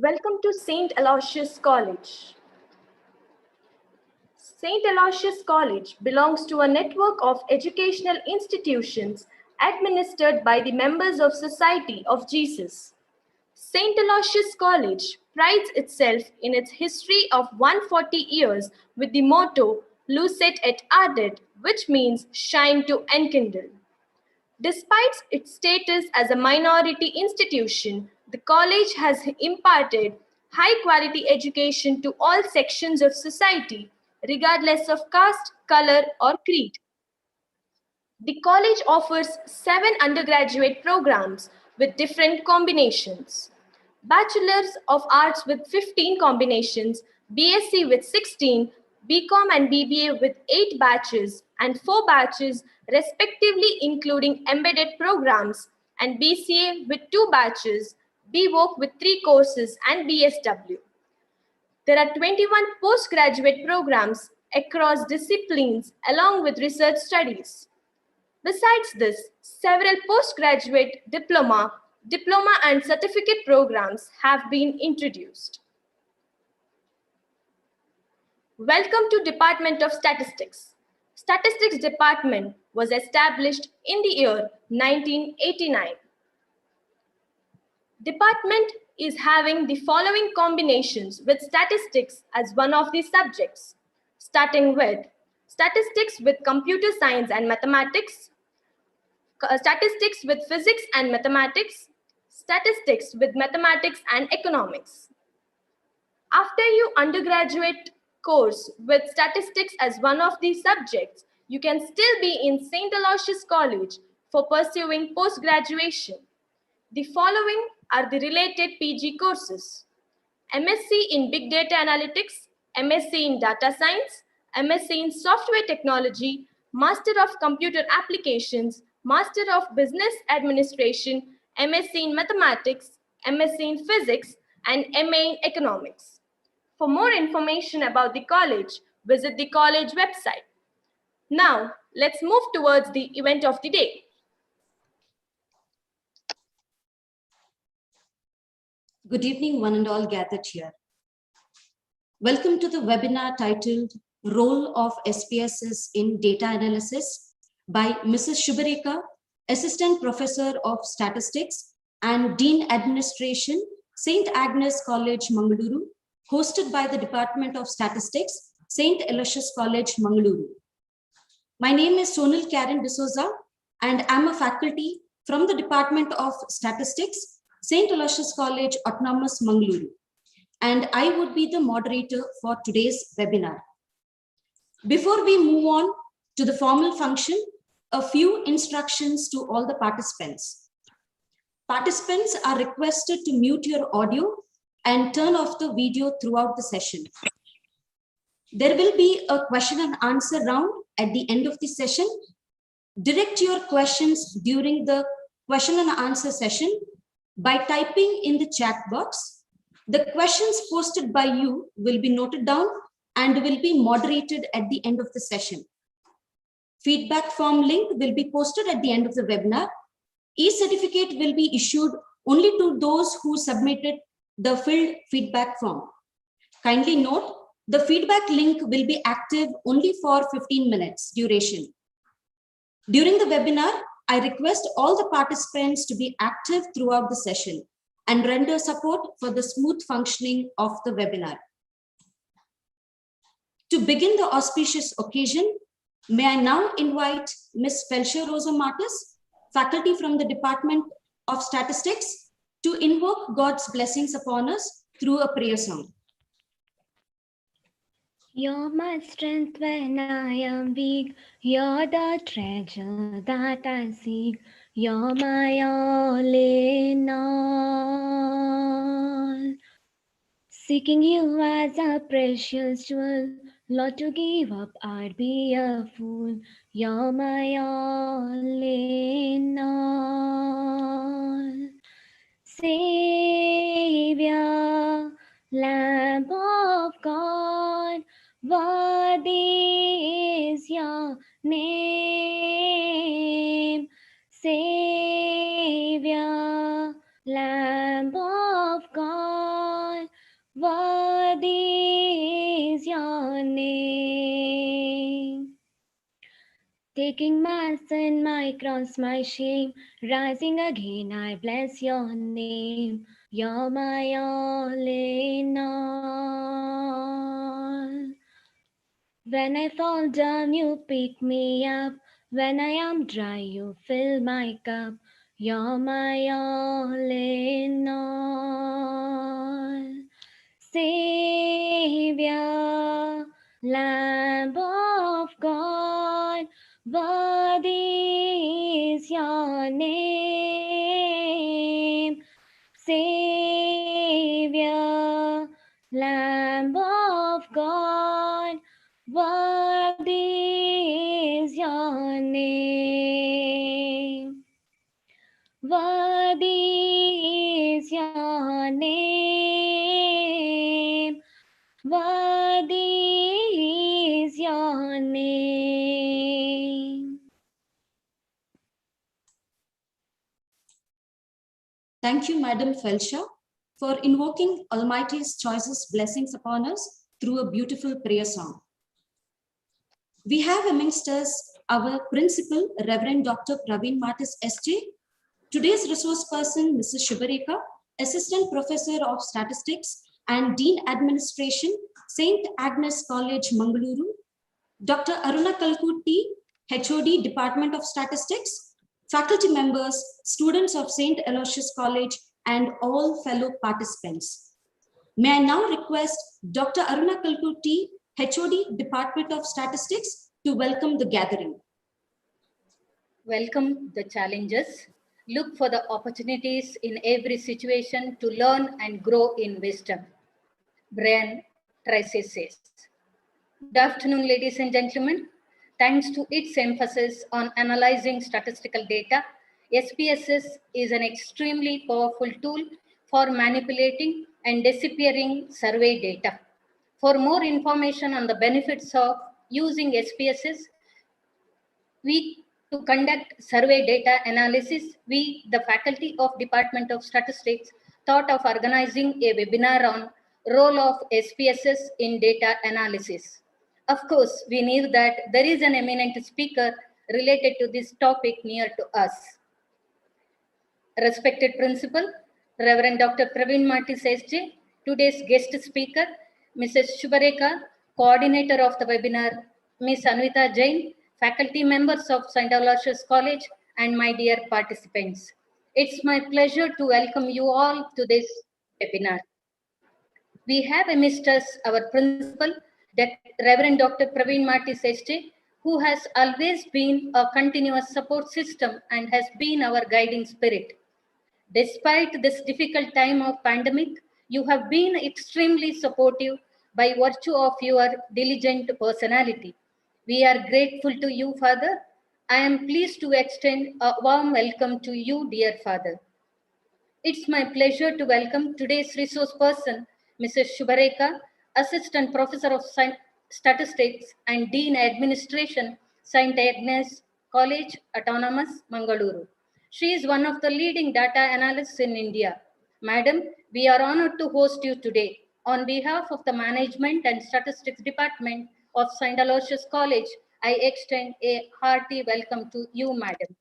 Welcome to St. Aloysius College. St. Aloysius College belongs to a network of educational institutions administered by the members of Society of Jesus. St. Aloysius College prides itself in its history of 140 years with the motto Lucet et Ardent, which means shine to enkindle. Despite its status as a minority institution, the college has imparted high quality education to all sections of society, regardless of caste, color, or creed. The college offers 7 undergraduate programs with different combinations. Bachelors of Arts with 15 combinations, BSc with 16, BCom and BBA with 8 batches and 4 batches respectively including embedded programs, and BCA with 2 batches, BVOC with 3 courses and BSW. There are 21 postgraduate programs across disciplines along with research studies. Besides this, several postgraduate diploma and certificate programs have been introduced. Welcome to Department of Statistics. Statistics Department was established in the year 1989. Department is having the following combinations with statistics as one of the subjects, starting with statistics with computer science and mathematics, statistics with physics and mathematics, statistics with mathematics and economics. After your undergraduate course with statistics as one of these subjects, you can still be in St. Aloysius College for pursuing post-graduation. The following are the related PG courses: MSc in Big Data Analytics, MSc in Data Science, MSc in Software Technology, Master of Computer Applications, Master of Business Administration, MSc in Mathematics, MSc in Physics, and MA in Economics. For more information about the college, visit the college website. Now, let's move towards the event of the day. Good evening, one and all gathered here. Welcome to the webinar titled Role of SPSS in Data Analysis by Mrs. Shubhareka, Assistant Professor of Statistics and Dean Administration, St. Agnes College, Mangaluru, hosted by the Department of Statistics, St. Aloysius College, Mangaluru. My name is Sonal Karen D'Souza, and I'm a faculty from the Department of Statistics, St. Aloysius College, Autonomous, Mangaluru, and I would be the moderator for today's webinar. Before we move on to the formal function, a few instructions to all the participants. Participants are requested to mute your audio and turn off the video throughout the session. There will be a question and answer round at the end of the session. Direct your questions during the question and answer session by typing in the chat box. The questions posted by you will be noted down and will be moderated at the end of the session. Feedback form link will be posted at the end of the webinar. E-certificate will be issued only to those who submitted the filled feedback form. Kindly note, the feedback link will be active only for 15 minutes duration. During the webinar, I request all the participants to be active throughout the session and render support for the smooth functioning of the webinar. To begin the auspicious occasion, may I now invite Ms. Felcia Rosa Martis, faculty from the Department of Statistics, to invoke God's blessings upon us through a prayer song. You're my strength when I am weak. You're the treasure that I seek. You're my all in all. Seeking you as a precious jewel, Lord, to give up I'd be a fool. You're my all in all. Savior, Lamb of God, worthy is your name. Savior, Lamb of God, name. Taking my sin, my cross, my shame, rising again, I bless your name. You're my all in all. When I fall down, you pick me up. When I am dry, you fill my cup. You're my all in all. Savior, Lamb of God, worthy is your name. Savior, Lamb of God, worthy is your name. Worthy is your name. Worthy is your name. Thank you, Madam Felsha, for invoking Almighty's choicest blessings upon us through a beautiful prayer song. We have amongst us our principal, Reverend Dr. Praveen Martis SJ, today's resource person, Mrs. Shubhareka, Assistant Professor of Statistics and Dean Administration, St. Agnes College, Mangaluru, Dr. Aruna Kalkutti, HOD, Department of Statistics, faculty members, students of St. Aloysius College, and all fellow participants. May I now request Dr. Aruna Kalkutti, HOD, Department of Statistics, to welcome the gathering. Welcome the challenges. Look for the opportunities in every situation to learn and grow in wisdom. Brian Tracy says. Good afternoon, ladies and gentlemen. Thanks to its emphasis on analyzing statistical data, SPSS is an extremely powerful tool for manipulating and deciphering survey data. For more information on the benefits of using SPSS, to conduct survey data analysis, we, the faculty of Department of Statistics, thought of organizing a webinar on role of SPSS in data analysis. Of course, we knew that there is an eminent speaker related to this topic near to us. Respected Principal, Reverend Dr. Praveen Martis SJ, today's guest speaker, Mrs. Shubhareka, coordinator of the webinar, Ms. Anvita Jain, faculty members of St. Aloysius College, and my dear participants. It's my pleasure to welcome you all to this webinar. We have amidst us our principal, Reverend Dr. Praveen Martis SJ, who has always been a continuous support system and has been our guiding spirit. Despite this difficult time of pandemic, you have been extremely supportive by virtue of your diligent personality. We are grateful to you, Father. I am pleased to extend a warm welcome to you, dear Father. It's my pleasure to welcome today's resource person, Mrs. Shubhareka, Assistant Professor of Statistics and Dean Administration, St. Agnes College, Autonomous, Mangaluru. She is one of the leading data analysts in India. Madam, we are honored to host you today. On behalf of the Management and Statistics Department of St. Aloysius College, I extend a hearty welcome to you, Madam.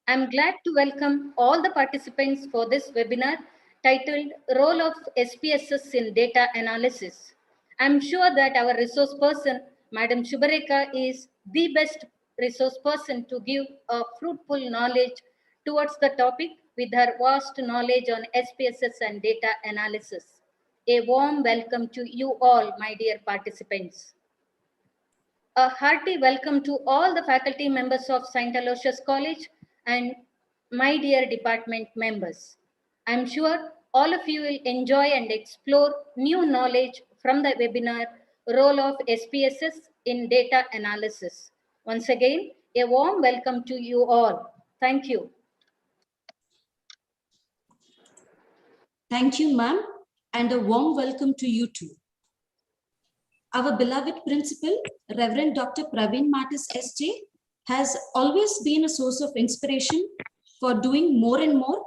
I'm glad to welcome all the participants for this webinar titled Role of SPSS in Data Analysis. I'm sure that our resource person, Madam Shubhareka, is the best resource person to give a fruitful knowledge towards the topic with her vast knowledge on SPSS and data analysis. A warm welcome to you all, my dear participants. A hearty welcome to all the faculty members of St. Aloysius College and my dear department members. I'm sure all of you will enjoy and explore new knowledge from the webinar, Role of SPSS in Data Analysis. Once again, a warm welcome to you all. Thank you. Thank you, ma'am, and a warm welcome to you too. Our beloved principal, Reverend Dr. Praveen Martis SJ, has always been a source of inspiration for doing more and more,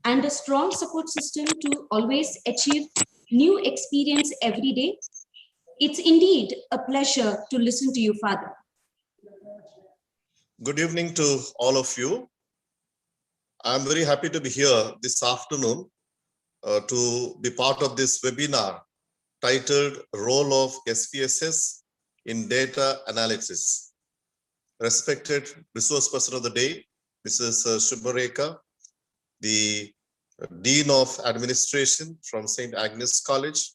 and a strong support system to always achieve new experience every day. It's indeed a pleasure to listen to you, Father. Good evening to all of you. I'm very happy to be here this afternoon to be part of this webinar titled Role of SPSS in Data Analysis. Respected resource person of the day, Mrs. Subharekha, the Dean of Administration from St. Agnes College,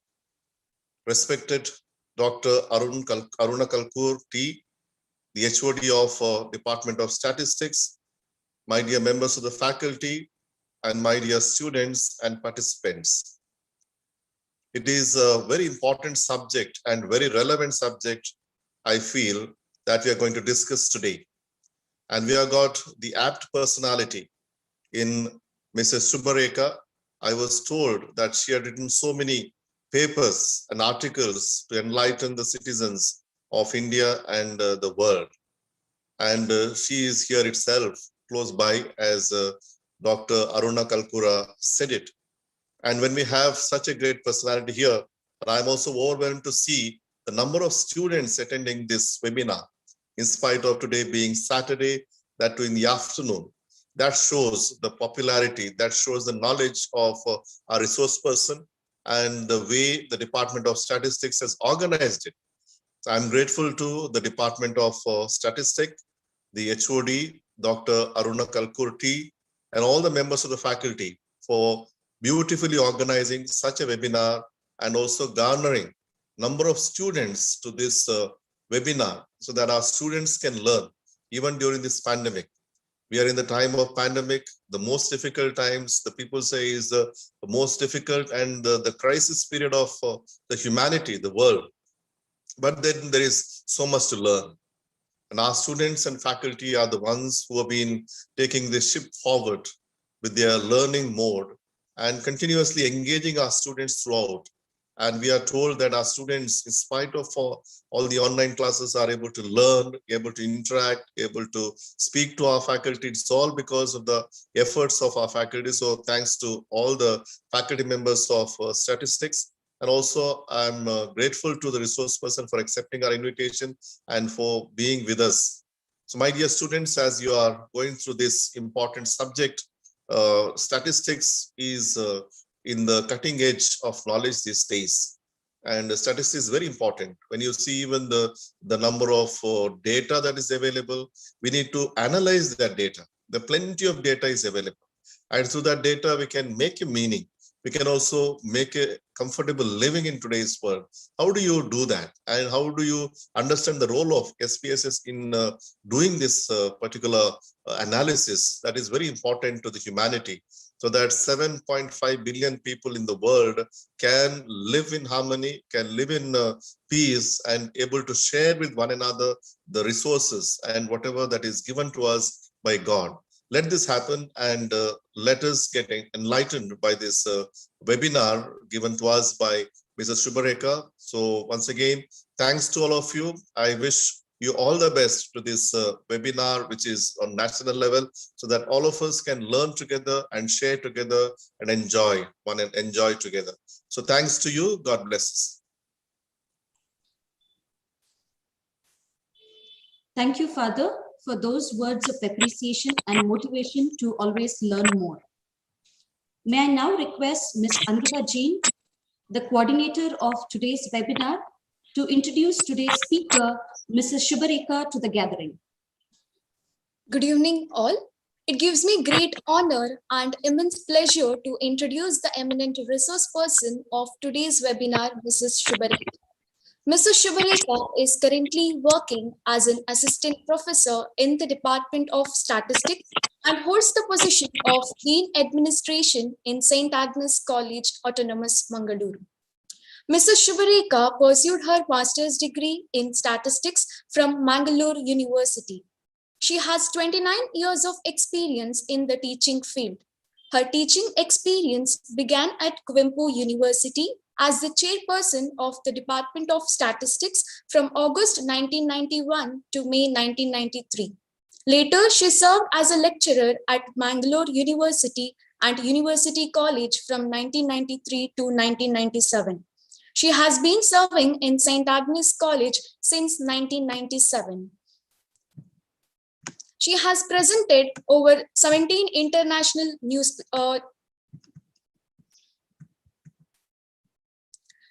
respected Dr. Aruna Kalkur T, the HOD of Department of Statistics, my dear members of the faculty, and my dear students and participants. It is a very important subject and very relevant subject, I feel, that we are going to discuss today. And we have got the apt personality in Mrs. Subharekha. I was told that she had written so many papers and articles to enlighten the citizens of India and the world. And she is here itself, close by, as Dr. Aruna Kalkura said it. And when we have such a great personality here, I'm also overwhelmed to see the number of students attending this webinar, in spite of today being Saturday, that too in the afternoon. That shows the popularity, that shows the knowledge of our resource person and the way the Department of Statistics has organized it. So I'm grateful to the Department of Statistics, the HOD, Dr. Aruna Kalkurti, and all the members of the faculty for beautifully organizing such a webinar and also garnering number of students to this webinar so that our students can learn even during this pandemic. We are in the time of pandemic, the most difficult times, the people say is the most difficult and the crisis period of the humanity, the world. But then there is so much to learn. And our students and faculty are the ones who have been taking this ship forward with their learning mode and continuously engaging our students throughout. And we are told that our students, in spite of all the online classes, are able to learn, able to interact, able to speak to our faculty. It's all because of the efforts of our faculty. So thanks to all the faculty members of statistics. And also I'm grateful to the resource person for accepting our invitation and for being with us. So my dear students, as you are going through this important subject, statistics is in the cutting edge of knowledge these days. And statistics is very important. When you see even the number of data that is available, we need to analyze that data. The plenty of data is available. And through that data, we can make a meaning. We can also make a comfortable living in today's world. How do you do that? And how do you understand the role of SPSS in doing this particular analysis that is very important to the humanity, so that 7.5 billion people in the world can live in harmony, can live in peace, and able to share with one another the resources and whatever that is given to us by God. Let this happen, and let us get enlightened by this webinar given to us by Mrs. Subharekha. So once again, thanks to all of you. I wish you all the best to this webinar, which is on national level, so that all of us can learn together and share together and enjoy together. So thanks to you. God bless us. Thank you, Father, for those words of appreciation and motivation to always learn more. May I now request Ms. Anvita Jain, the coordinator of today's webinar, to introduce today's speaker, Mrs. Subharekha, to the gathering. Good evening, all. It gives me great honor and immense pleasure to introduce the eminent resource person of today's webinar, Mrs. Subharekha. Mrs. Subharekha is currently working as an assistant professor in the Department of Statistics and holds the position of Dean Administration in St. Agnes College, Autonomous, Mangaluru. Mrs. Subharekha pursued her master's degree in statistics from Mangalore University. She has 29 years of experience in the teaching field. Her teaching experience began at Kuvempu University as the chairperson of the Department of Statistics from August 1991 to May 1993. Later, she served as a lecturer at Mangalore University and University College from 1993 to 1997. She has been serving in St. Agnes College since 1997. She has presented over 17 international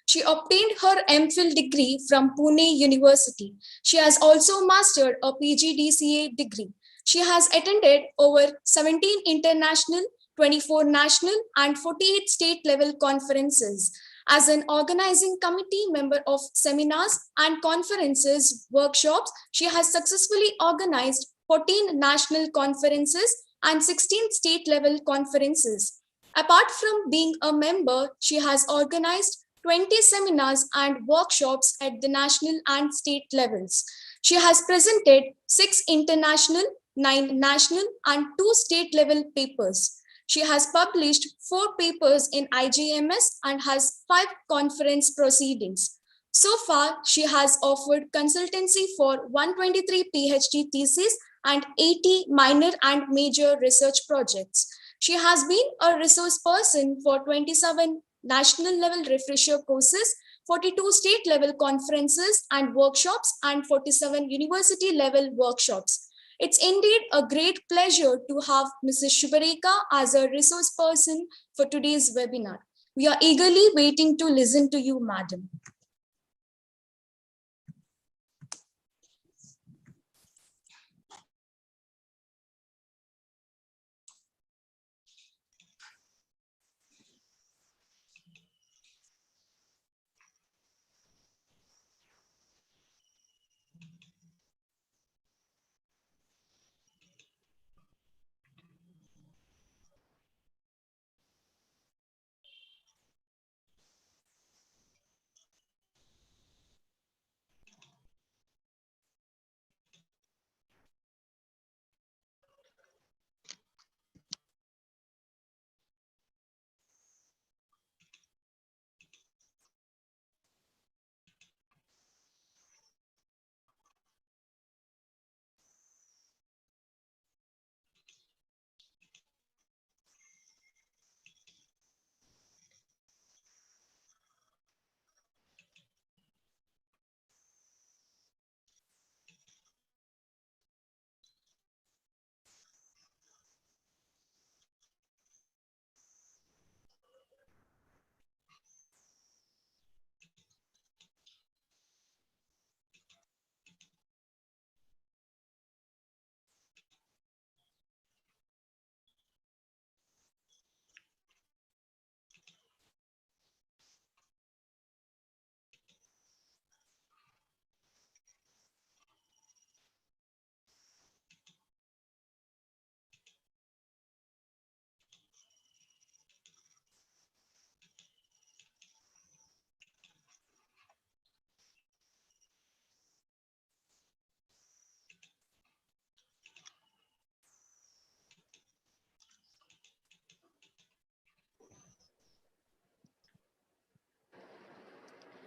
She obtained her MPhil degree from Pune University. She has also mastered a PGDCA degree. She has attended over 17 international, 24 national, and 48 state level conferences. As an organizing committee member of seminars and conferences, workshops, she has successfully organized 14 national conferences and 16 state level conferences. Apart from being a member, she has organized 20 seminars and workshops at the national and state levels. She has presented 6 international, 9 national, and 2 state level papers. She has published 4 papers in IGMS and has 5 conference proceedings. So far, she has offered consultancy for 123 PhD theses and 80 minor and major research projects. She has been a resource person for 27 national level refresher courses, 42 state level conferences and workshops, and 47 university level workshops. It's indeed a great pleasure to have Mrs. Shubareka as a resource person for today's webinar. We are eagerly waiting to listen to you, madam.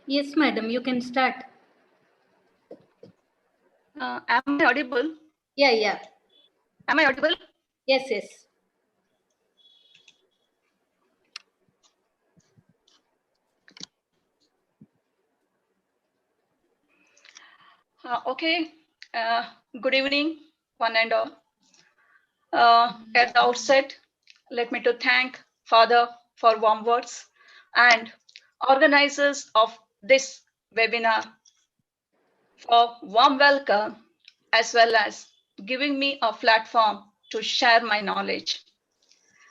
Yes, madam, you can start. Am I audible? Yeah. Am I audible? Yes. Okay. Good evening, one and all. At the outset, let me to thank Father for warm words and organizers of this webinar for warm welcome, as well as giving me a platform to share my knowledge.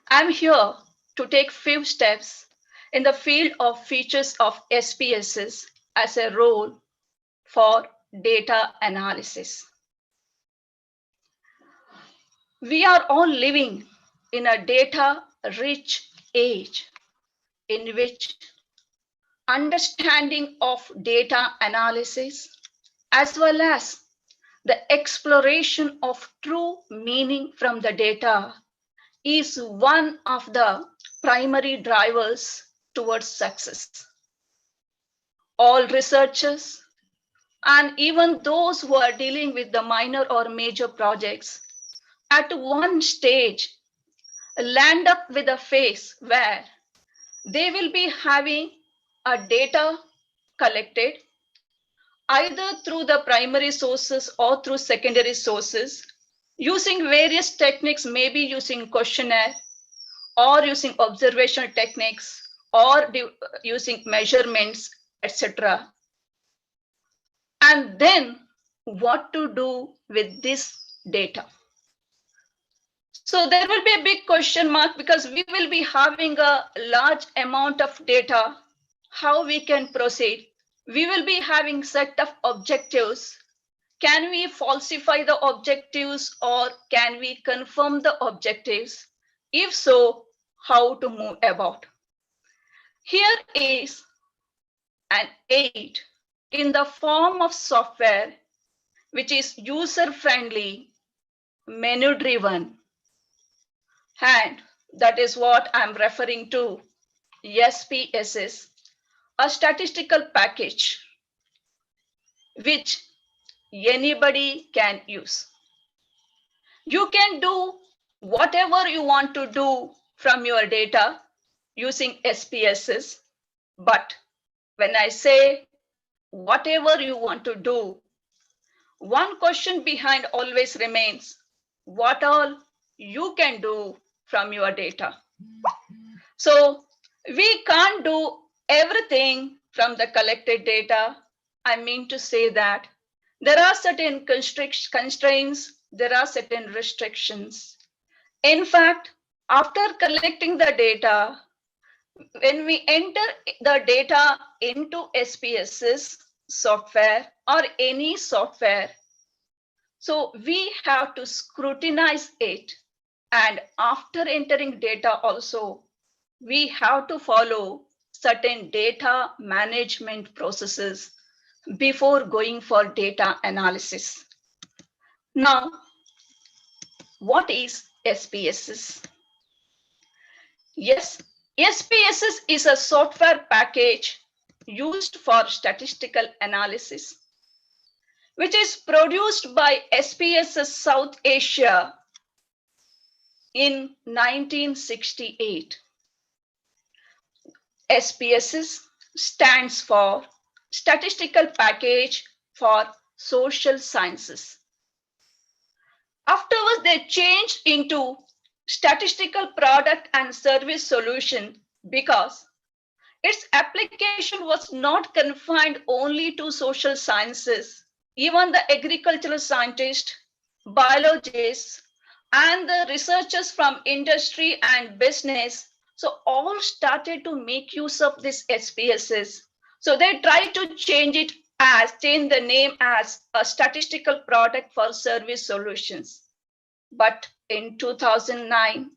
I'm here to take few steps in the field of features of SPSS as a role for data analysis. We are all living in a data-rich age in which understanding of data analysis as well as the exploration of true meaning from the data is one of the primary drivers towards success. All researchers and even those who are dealing with the minor or major projects at one stage land up with a phase where they will be having a data collected either through the primary sources or through secondary sources, using various techniques, maybe using questionnaire or using observational techniques or using measurements, etc. And then what to do with this data. So there will be a big question mark because we will be having a large amount of data, how we can proceed. We will be having set of objectives. Can we falsify the objectives or can we confirm the objectives? If so, how to move about? Here is an aid in the form of software, which is user-friendly, menu-driven. And that is what I'm referring to, SPSS, a statistical package which anybody can use. You can do whatever you want to do from your data using SPSS, but when I say whatever you want to do, one question behind always remains, what all you can do from your data. So we can't do everything from the collected data. I mean to say that there are certain constraints, there are certain restrictions. In fact, after collecting the data, when we enter the data into SPSS software or any software, so we have to scrutinize it. And after entering data also, we have to follow certain data management processes before going for data analysis. Now, what is SPSS? Yes, SPSS is a software package used for statistical analysis, which is produced by SPSS South Asia in 1968. SPSS stands for Statistical Package for Social Sciences. Afterwards, they changed into Statistical Product and Service Solution because its application was not confined only to social sciences. Even the agricultural scientists, biologists, and the researchers from industry and business, so all started to make use of this SPSS. So they tried to change the name as a Statistical Product for Service Solutions. But in 2009,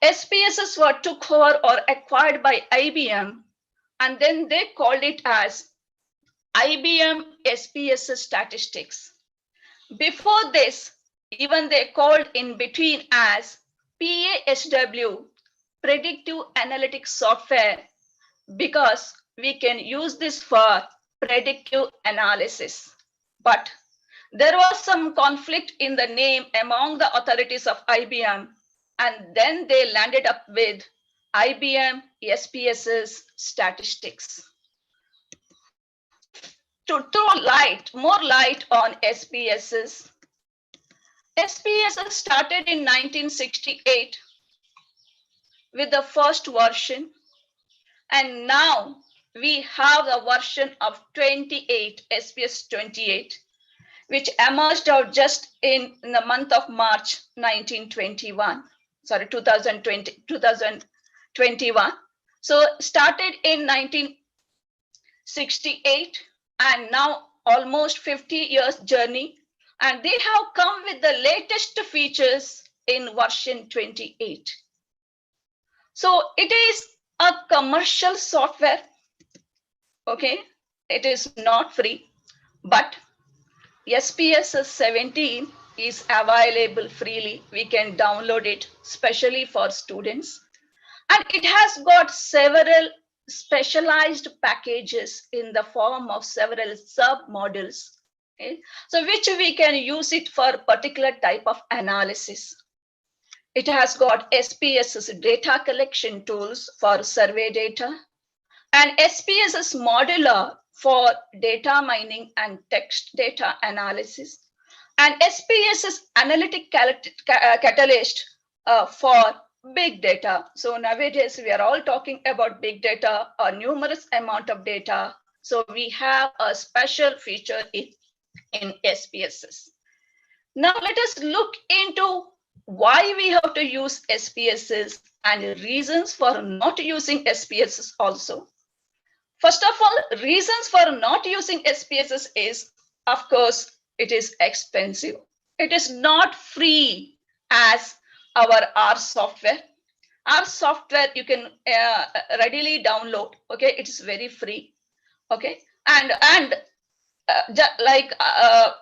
SPSS were took over or acquired by IBM, and then they called it as IBM SPSS Statistics. Before this, even they called in between as PASW, Predictive Analytics Software, because we can use this for predictive analysis. But there was some conflict in the name among the authorities of IBM, and then they landed up with IBM SPSS Statistics. To throw more light on SPSS, SPSS started in 1968 with the first version, and now we have the version of 28, SPSS 28, which emerged out just in the month of March 2021. So started in 1968 and now almost 50 years journey. And they have come with the latest features in version 28. So it is a commercial software. Okay, it is not free, but SPSS 17 is available freely. We can download it, especially for students. And it has got several specialized packages in the form of several sub-modules. Okay? So which we can use it for a particular type of analysis. It has got SPSS data collection tools for survey data, and SPSS modular for data mining and text data analysis, and SPSS analytic catalyst for big data. So nowadays we are all talking about big data, a numerous amount of data. So we have a special feature in SPSS. Now let us look into why we have to use SPSS and reasons for not using SPSS also. First of all, reasons for not using SPSS is, of course, it is expensive. It is not free as our R software. Our software you can readily download. Okay, it is very free. Okay, and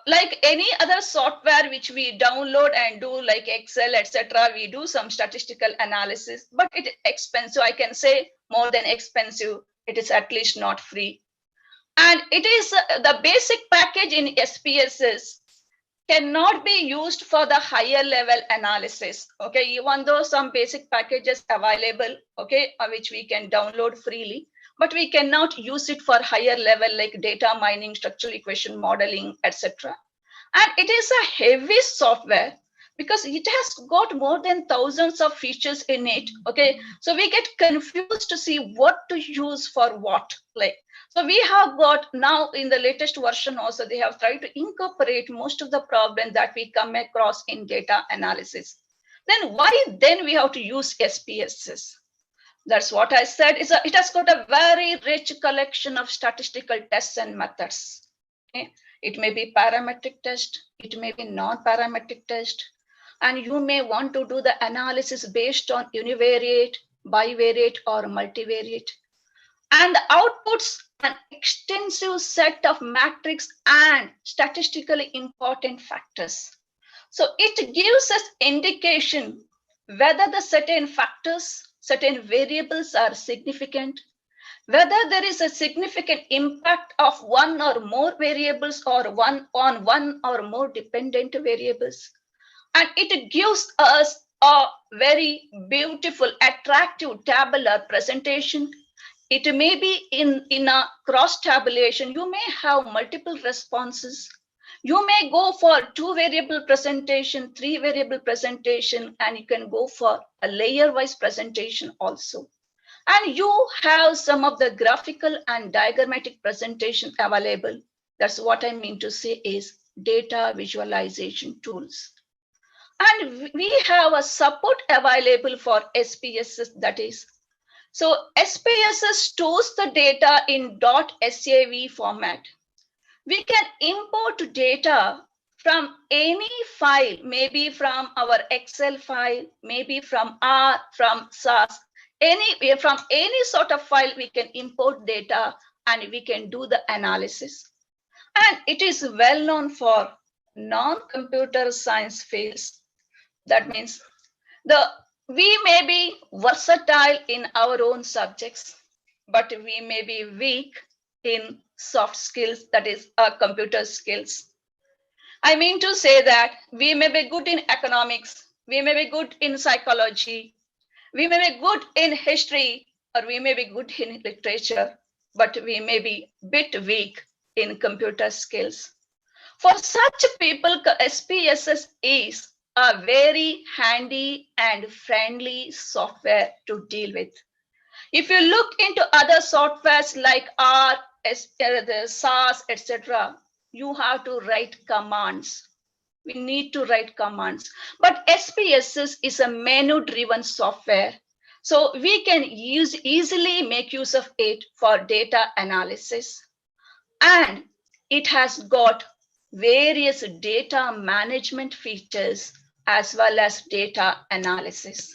like any other software which we download and do, like Excel, etc., we do some statistical analysis, but it is expensive. I can say more than expensive. It is at least not free. And it is the basic package in SPSS cannot be used for the higher level analysis. Okay, even though some basic packages available, okay, which we can download freely, but we cannot use it for higher level like data mining, structural equation modeling, etc. And it is a heavy software because it has got more than thousands of features in it. Okay, so we get confused to see what to use for what. Like, so we have got now in the latest version also, they have tried to incorporate most of the problems that we come across in data analysis. Then why then we have to use SPSS? That's what I said. It has got a very rich collection of statistical tests and methods. Okay? It may be parametric test, it may be non-parametric test, and you may want to do the analysis based on univariate, bivariate, or multivariate. And the outputs an extensive set of matrix and statistically important factors. So it gives us indication whether the certain factors, certain variables are significant, whether there is a significant impact of one or more variables or one or more dependent variables. And it gives us a very beautiful, attractive tabular presentation. It may be in a cross tabulation. You may have multiple responses. You may go for 2 variable presentation, 3 variable presentation, and you can go for a layer wise presentation also. And you have some of the graphical and diagrammatic presentation available. That's what I mean to say is data visualization tools. And we have a support available for SPSS, that is. So SPSS stores the data in .sav format. We can import data from any file, maybe from our Excel file, maybe from R, from SAS, from any sort of file we can import data and we can do the analysis. And it is well known for non-computer science fields. That means we may be versatile in our own subjects, but we may be weak in soft skills, that is computer skills. I mean to say that we may be good in economics, we may be good in psychology, we may be good in history, or we may be good in literature, but we may be a bit weak in computer skills. For such people, SPSS is a very handy and friendly software to deal with. If you look into other softwares like R, the SAS, etc., you have to write commands. We need to write commands. But SPSS is a menu-driven software. So we can easily make use of it for data analysis. And it has got various data management features as well as data analysis.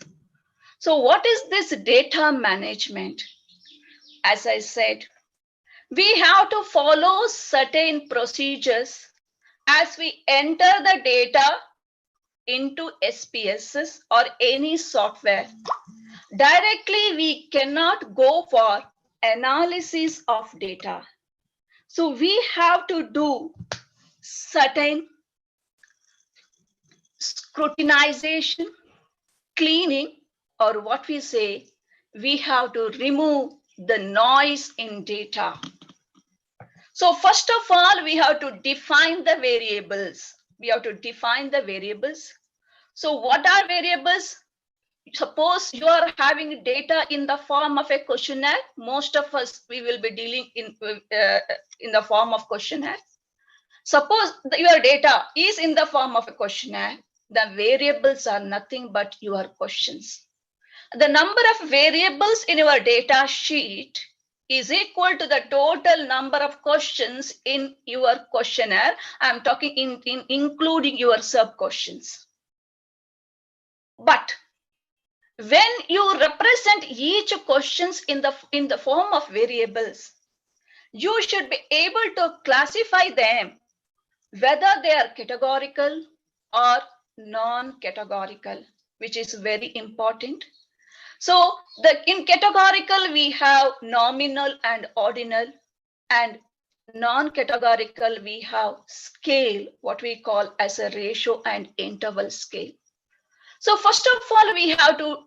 So what is this data management? As I said, we have to follow certain procedures as we enter the data into SPSS or any software. Directly, we cannot go for analysis of data. So we have to do certain scrutinization, cleaning, or what we say, we have to remove the noise in data. So first of all, we have to define the variables. We have to define the variables. So what are variables? Suppose you are having data in the form of a questionnaire. Most of us, we will be dealing in the form of questionnaire. Suppose your data is in the form of a questionnaire. The variables are nothing but your questions. The number of variables in your data sheet is equal to the total number of questions in your questionnaire. I'm talking in including your sub questions. But when you represent each questions in the form of variables, you should be able to classify them whether they are categorical or non-categorical, which is very important. So in categorical, we have nominal and ordinal, and non-categorical, we have scale, what we call as a ratio and interval scale. So first of all, we have to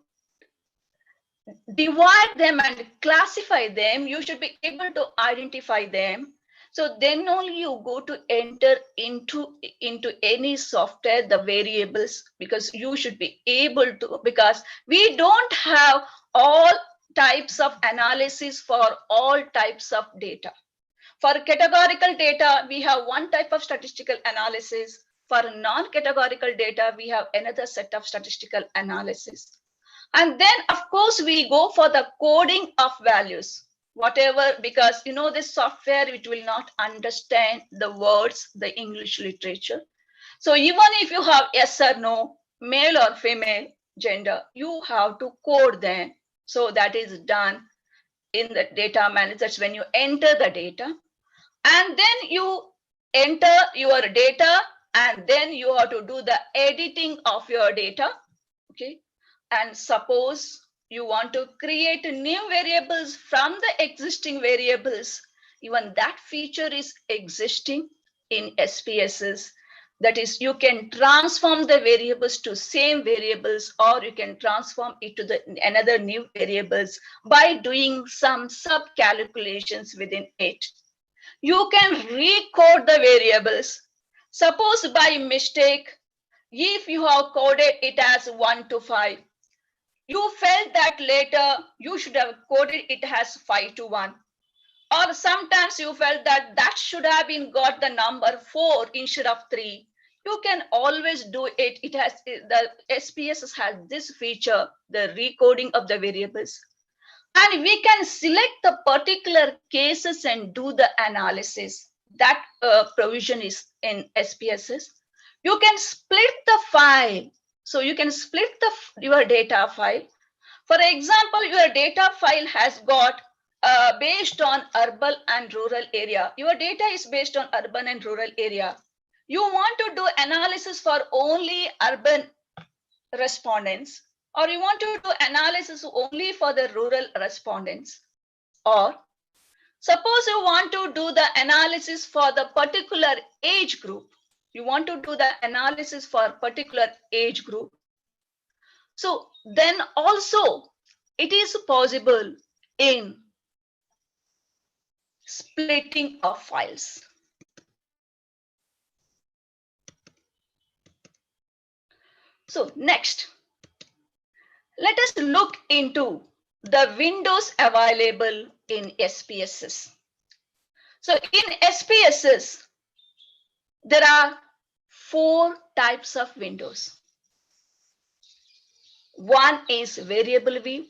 divide them and classify them. You should be able to identify them. So then only you go to enter into any software the variables, because you should be able to, because we don't have all types of analysis for all types of data. For categorical data, we have one type of statistical analysis. For non-categorical data, we have another set of statistical analysis. And then, of course, we go for the coding of values, whatever, because this software, it will not understand the words, the English literature. So even if you have yes or no, male or female, gender, you have to code them. So that is done in the data manager. That's when you enter the data. And then you enter your data, and then you have to do the editing of your data. Okay. And suppose you want to create new variables from the existing variables, even that feature is existing in SPSS. That is, you can transform the variables to same variables, or you can transform it to another new variables by doing some sub calculations within it. You can recode the variables. Suppose by mistake, if you have coded it as 1 to 5, you felt that later you should have coded it as 5 to 1. Or sometimes you felt that that should have been got the number 4 instead of 3. You can always do it. It has, the SPSS has this feature, the recoding of the variables. And we can select the particular cases and do the analysis. That provision is in SPSS. You can split the file. So you can split your data file. For example, your data file has got based on urban and rural area. Your data is based on urban and rural area. You want to do analysis for only urban respondents, or you want to do analysis only for the rural respondents. Or suppose you want to do the analysis for the particular age group. You want to do the analysis for a particular age group. So then also it is possible in splitting of files. So next, let us look into the windows available in SPSS. So in SPSS, there are 4 types of windows. One is variable view,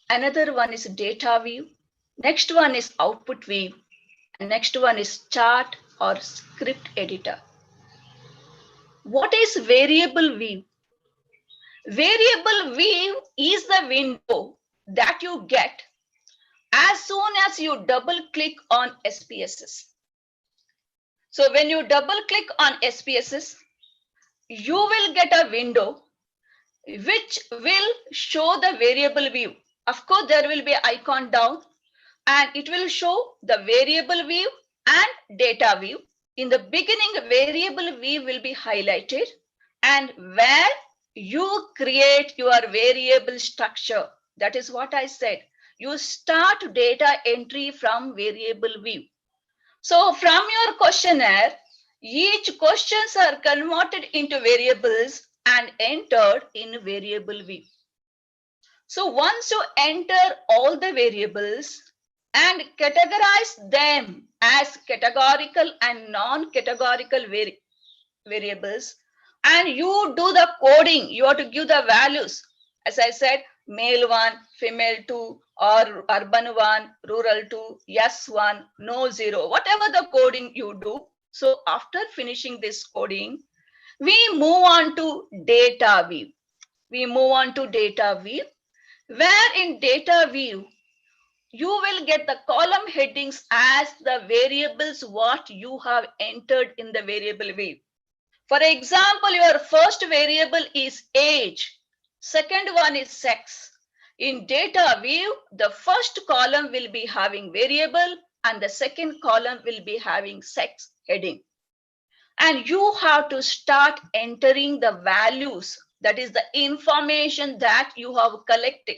another one is data view, next one is output view, and next one is chart or script editor. What is variable view? Variable view is the window that you get as soon as you double click on SPSS. So when you double click on SPSS, you will get a window which will show the variable view. Of course, there will be an icon down and it will show the variable view and data view. In the beginning, variable view will be highlighted, and where you create your variable structure. That is what I said. You start data entry from variable view. So from your questionnaire, each questions are converted into variables and entered in variable view. So once you enter all the variables and categorize them as categorical and non-categorical variables, and you do the coding, you have to give the values. As I said, male 1, female 2, or urban 1, rural 2, yes 1, no 0, whatever the coding you do. So after finishing this coding, we move on to data view. Where in data view, you will get the column headings as the variables what you have entered in the variable view. For example, your first variable is age, second one is sex. In data view, the first column will be having variable and the second column will be having sex heading. And you have to start entering the values, that is the information that you have collected.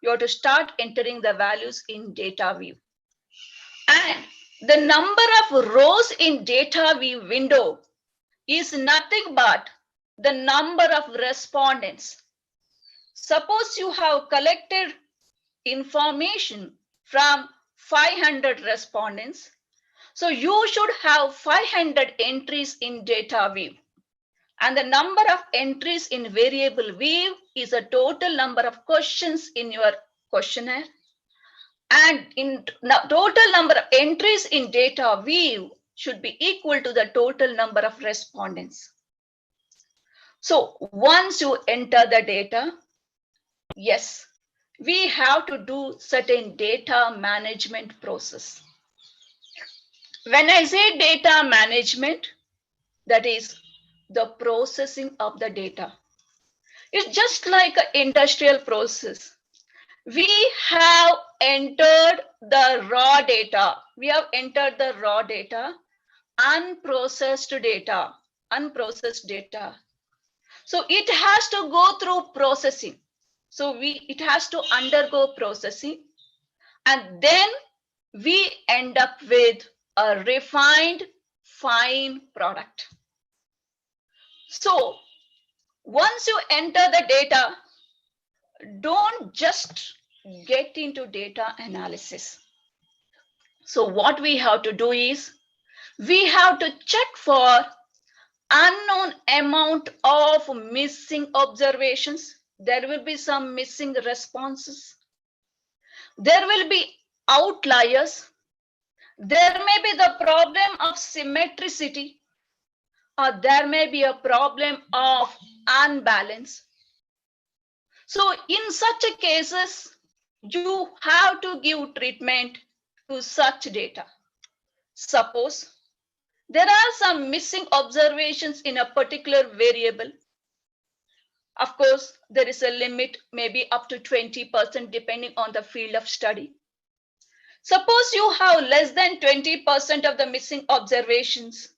You have to start entering the values in data view. And the number of rows in data view window is nothing but the number of respondents. Suppose you have collected information from 500 respondents. So you should have 500 entries in data view. And the number of entries in variable view is the total number of questions in your questionnaire. And in total number of entries in data view should be equal to the total number of respondents. So once you enter the data, yes, we have to do certain data management process. When I say data management, that is the processing of the data. It's just like an industrial process. We have entered the raw data. Unprocessed data. So it has to go through processing. So it has to undergo processing. And then we end up with a refined, fine product. So once you enter the data, don't just get into data analysis. So what we have to do is, we have to check for unknown amount of missing observations. There will be some missing responses. There will be outliers. There may be the problem of symmetricity, or there may be a problem of unbalance. So in such a cases, you have to give treatment to such data. Suppose there are some missing observations in a particular variable. Of course, there is a limit, maybe up to 20% depending on the field of study. Suppose you have less than 20% of the missing observations,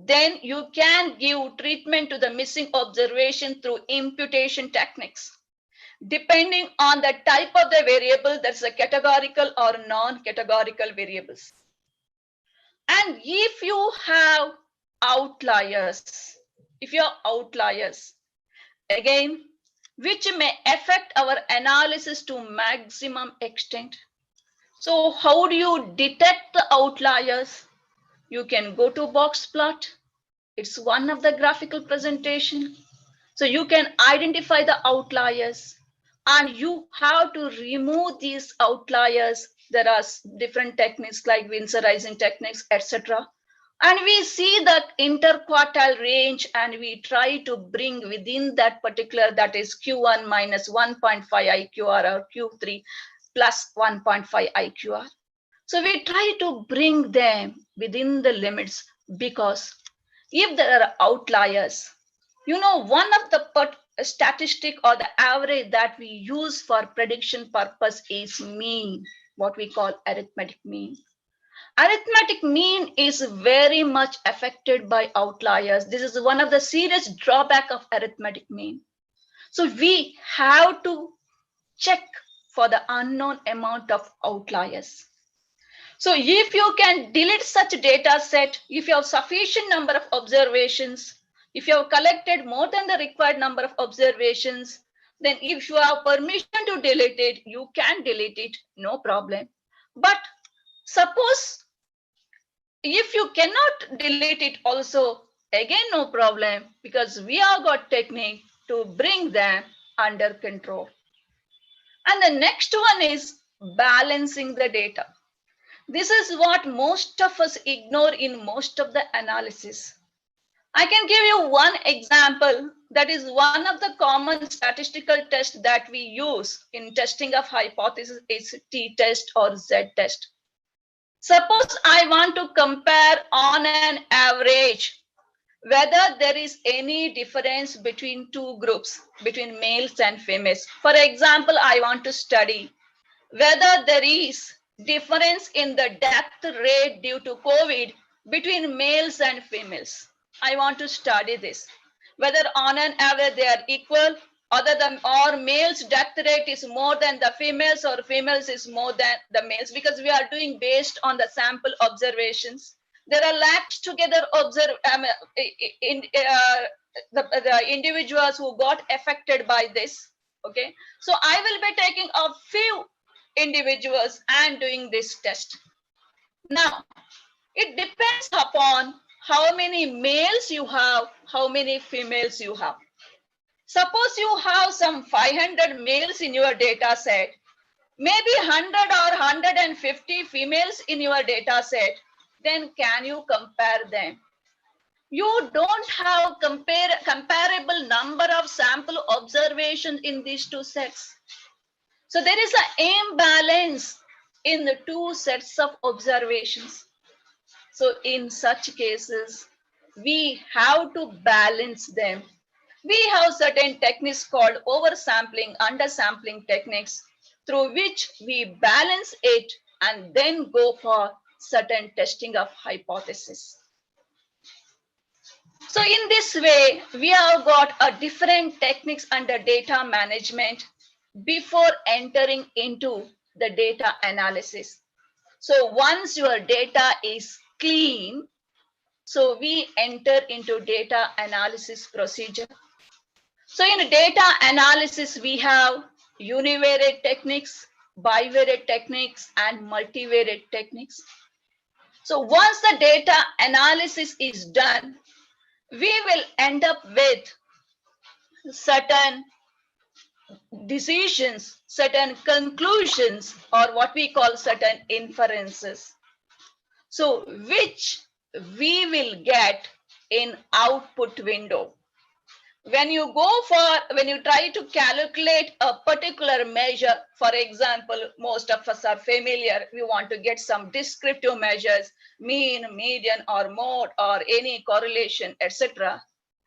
then you can give treatment to the missing observation through imputation techniques. Depending on the type of the variable, that's a categorical or non-categorical variables. And if you have outliers, again, which may affect our analysis to maximum extent. So how do you detect the outliers? You can go to box plot. It's one of the graphical presentation. So you can identify the outliers and you have to remove these outliers. There are different techniques like Winsorizing techniques, etc. And we see the interquartile range and we try to bring within that particular, that is Q1 minus 1.5 IQR or Q3 plus 1.5 IQR. So we try to bring them within the limits, because if there are outliers, one of the statistic or the average that we use for prediction purpose is mean, what we call arithmetic mean. Arithmetic mean is very much affected by outliers. This is one of the serious drawback of arithmetic mean. So we have to check for the unknown amount of outliers. So if you can delete such data set, if you have sufficient number of observations, if you have collected more than the required number of observations, then if you have permission to delete it, you can delete it, no problem. But suppose if you cannot delete it also, again no problem, because we have got technique to bring them under control. And the next one is balancing the data. This is what most of us ignore in most of the analysis. I can give you one example that is one of the common statistical tests that we use in testing of hypothesis is t-test or z-test. Suppose I want to compare on an average whether there is any difference between two groups, between males and females. For example, I want to study whether there is difference in the death rate due to COVID between males and females. I want to study this, whether on an average they are equal, other than or males death rate is more than the females or females is more than the males, because we are doing based on the sample observations. There are lakhs together the individuals who got affected by this. Okay, so I will be taking a few individuals and doing this test. Now, it depends upon how many males you have, how many females you have. Suppose you have some 500 males in your data set, maybe 100 or 150 females in your data set, then can you compare them? You don't have comparable number of sample observations in these two sets. So there is an imbalance in the two sets of observations. So in such cases, we have to balance them. We have certain techniques called oversampling, undersampling techniques, through which we balance it and then go for certain testing of hypothesis. So in this way, we have got a different techniques under data management before entering into the data analysis. So once your data is clean, so we enter into data analysis procedure. So in data analysis, we have univariate techniques, bivariate techniques, and multivariate techniques. So once the data analysis is done, we will end up with certain decisions, certain conclusions, or what we call certain inferences. So which we will get in output window. When you try to calculate a particular measure, for example, most of us are familiar, we want to get some descriptive measures, mean, median, or mode, or any correlation, etc.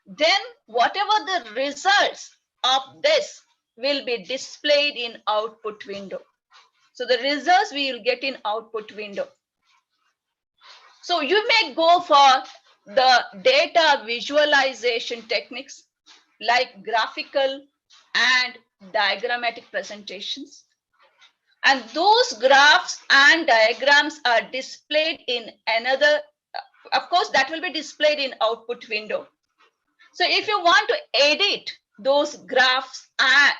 Then whatever the results of this will be displayed in output window. So the results we will get in output window. So you may go for the data visualization techniques like graphical and diagrammatic presentations. And those graphs and diagrams are displayed in another, of course, that will be displayed in output window. So if you want to edit those graphs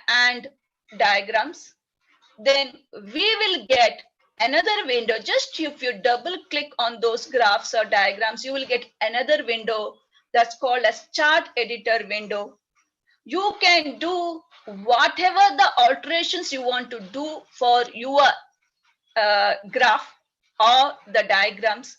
and diagrams, then we will get another window. Just if you double click on those graphs or diagrams, you will get another window that's called as chart editor window. You can do whatever the alterations you want to do for your graph or the diagrams.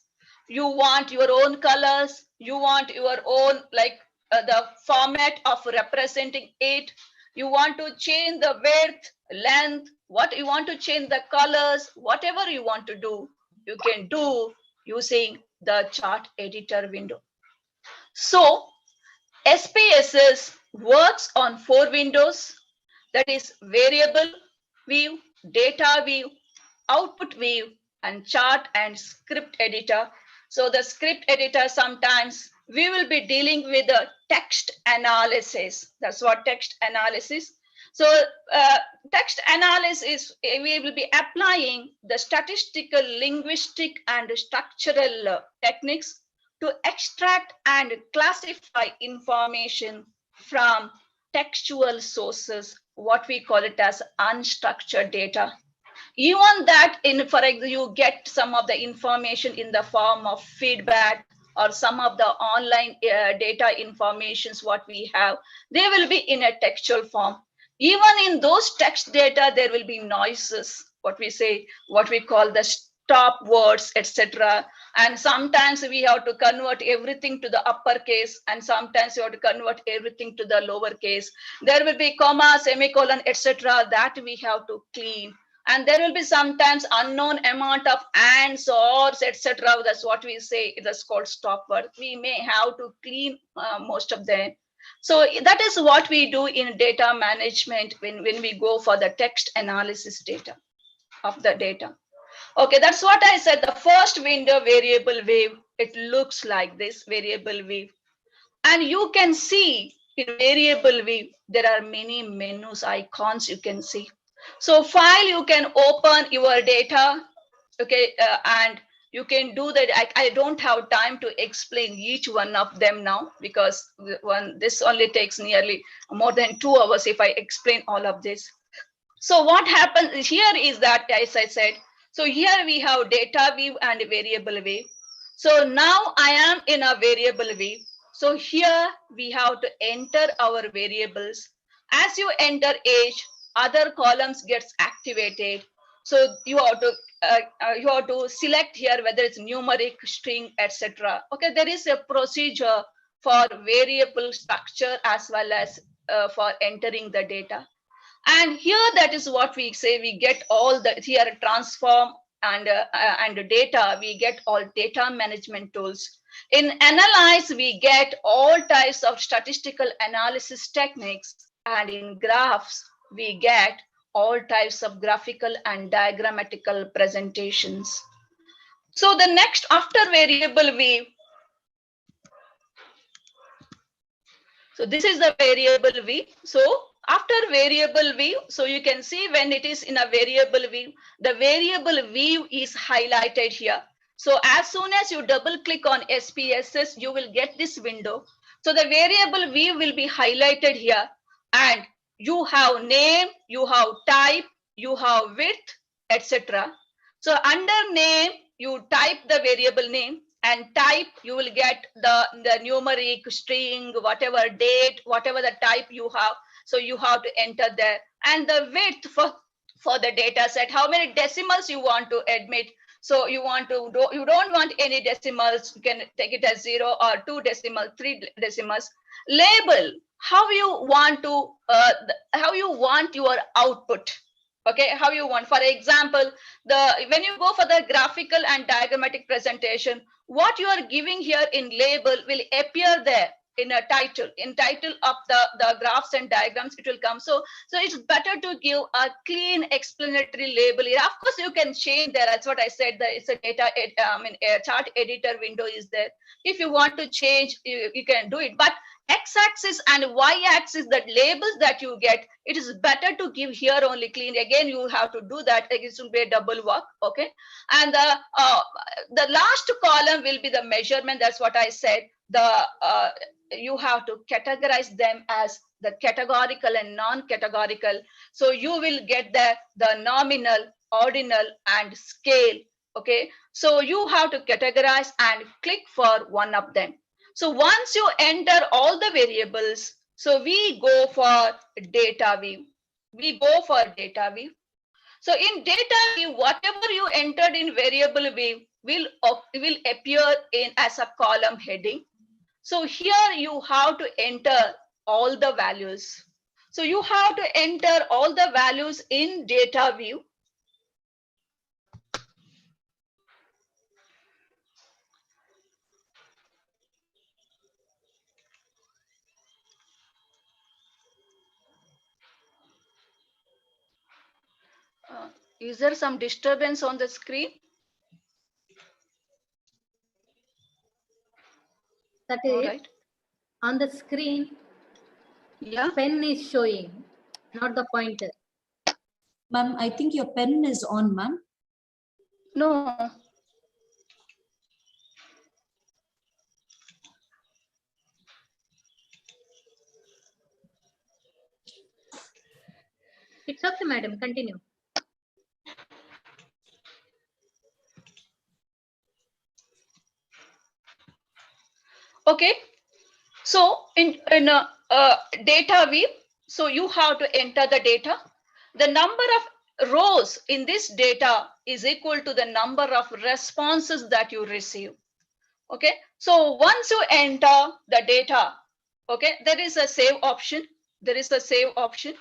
You want your own colors, you want your own the format of representing it. You want to change the width, length, what you want to change the colors, whatever you want to do, you can do using the chart editor window. So SPSS works on 4 windows, that is variable view, data view, output view, and chart and script editor. So the script editor, sometimes we will be dealing with the text analysis. That's what text analysis. So text analysis, we will be applying the statistical, linguistic, and structural techniques to extract and classify information from textual sources, what we call it as unstructured data. Even that, for example, you get some of the information in the form of feedback or some of the online data informations what we have, they will be in a textual form. Even in those text data, there will be noises, what we call the stop words, etc. And sometimes we have to convert everything to the uppercase, and sometimes you have to convert everything to the lowercase. There will be comma, semicolon, etc. that we have to clean. And there will be sometimes unknown amount of ands, ors, etc. That's what we say. It is called stop word. We may have to clean most of them. So that is what we do in data management when we go for the text analysis data of the data. Okay, that's what I said. The first window, variable view, it looks like this, variable view. And you can see in variable view, there are many menus, icons you can see. So file, you can open your data, okay, and you can do that. I don't have time to explain each one of them now, because this only takes nearly more than 2 hours if I explain all of this. So what happens here is that, as I said, so here we have data view and variable view. So now I am in a variable view. So here we have to enter our variables. As you enter age, other columns gets activated. So you have to select here whether it's numeric, string, etc. Okay, there is a procedure for variable structure as well as for entering the data. And here, that is what we say, we get all the here transform and data, we get all data management tools. In analyze, we get all types of statistical analysis techniques, and in graphs, we get all types of graphical and diagrammatical presentations. So the next, after variable view, so this is the variable view. So after variable view, so you can see when it is in a variable view, the variable view is highlighted here. So as soon as you double click on SPSS, you will get this window. So the variable view will be highlighted here, and you have name, you have type, you have width, etc. So under name, you type the variable name, and type, you will get the numeric, string, whatever date, whatever the type you have. So you have to enter there. And the width for the data set, how many decimals you want to admit. So you don't want any decimals, you can take it as 0 or 2 decimal, 3 decimals. Label, how you want your output. Okay, how you want. For example, when you go for the graphical and diagrammatic presentation, what you are giving here in label will appear there in a title. In title of the graphs and diagrams, it will come. So it's better to give a clean explanatory label here. Of course, you can change there. That's what I said. That it's a a chart editor window is there. If you want to change, you can do it. But x-axis and y-axis, that labels that you get, it is better to give here only clean. Again, you have to do that. It will be a double work. Okay, and the last column will be the measurement. That's what I said. You have to categorize them as the categorical and non-categorical. So you will get the nominal, ordinal, and scale. Okay, so you have to categorize and click for one of them. So once you enter all the variables, so we go for data view. We go for data view. So in data view, whatever you entered in variable view will appear in as a column heading. So here you have to enter all the values. So you have to enter all the values in data view. Is there some disturbance on the screen? That is All right. on the screen. Yeah. Pen is showing. not the pointer. Ma'am, I think your pen is on, ma'am. No. It's okay, madam. Continue. Okay. So in data view, so you have to enter the data. The number of rows in this data is equal to the number of responses that you receive. Okay. So once you enter the data, okay, there is a save option. There is a save option.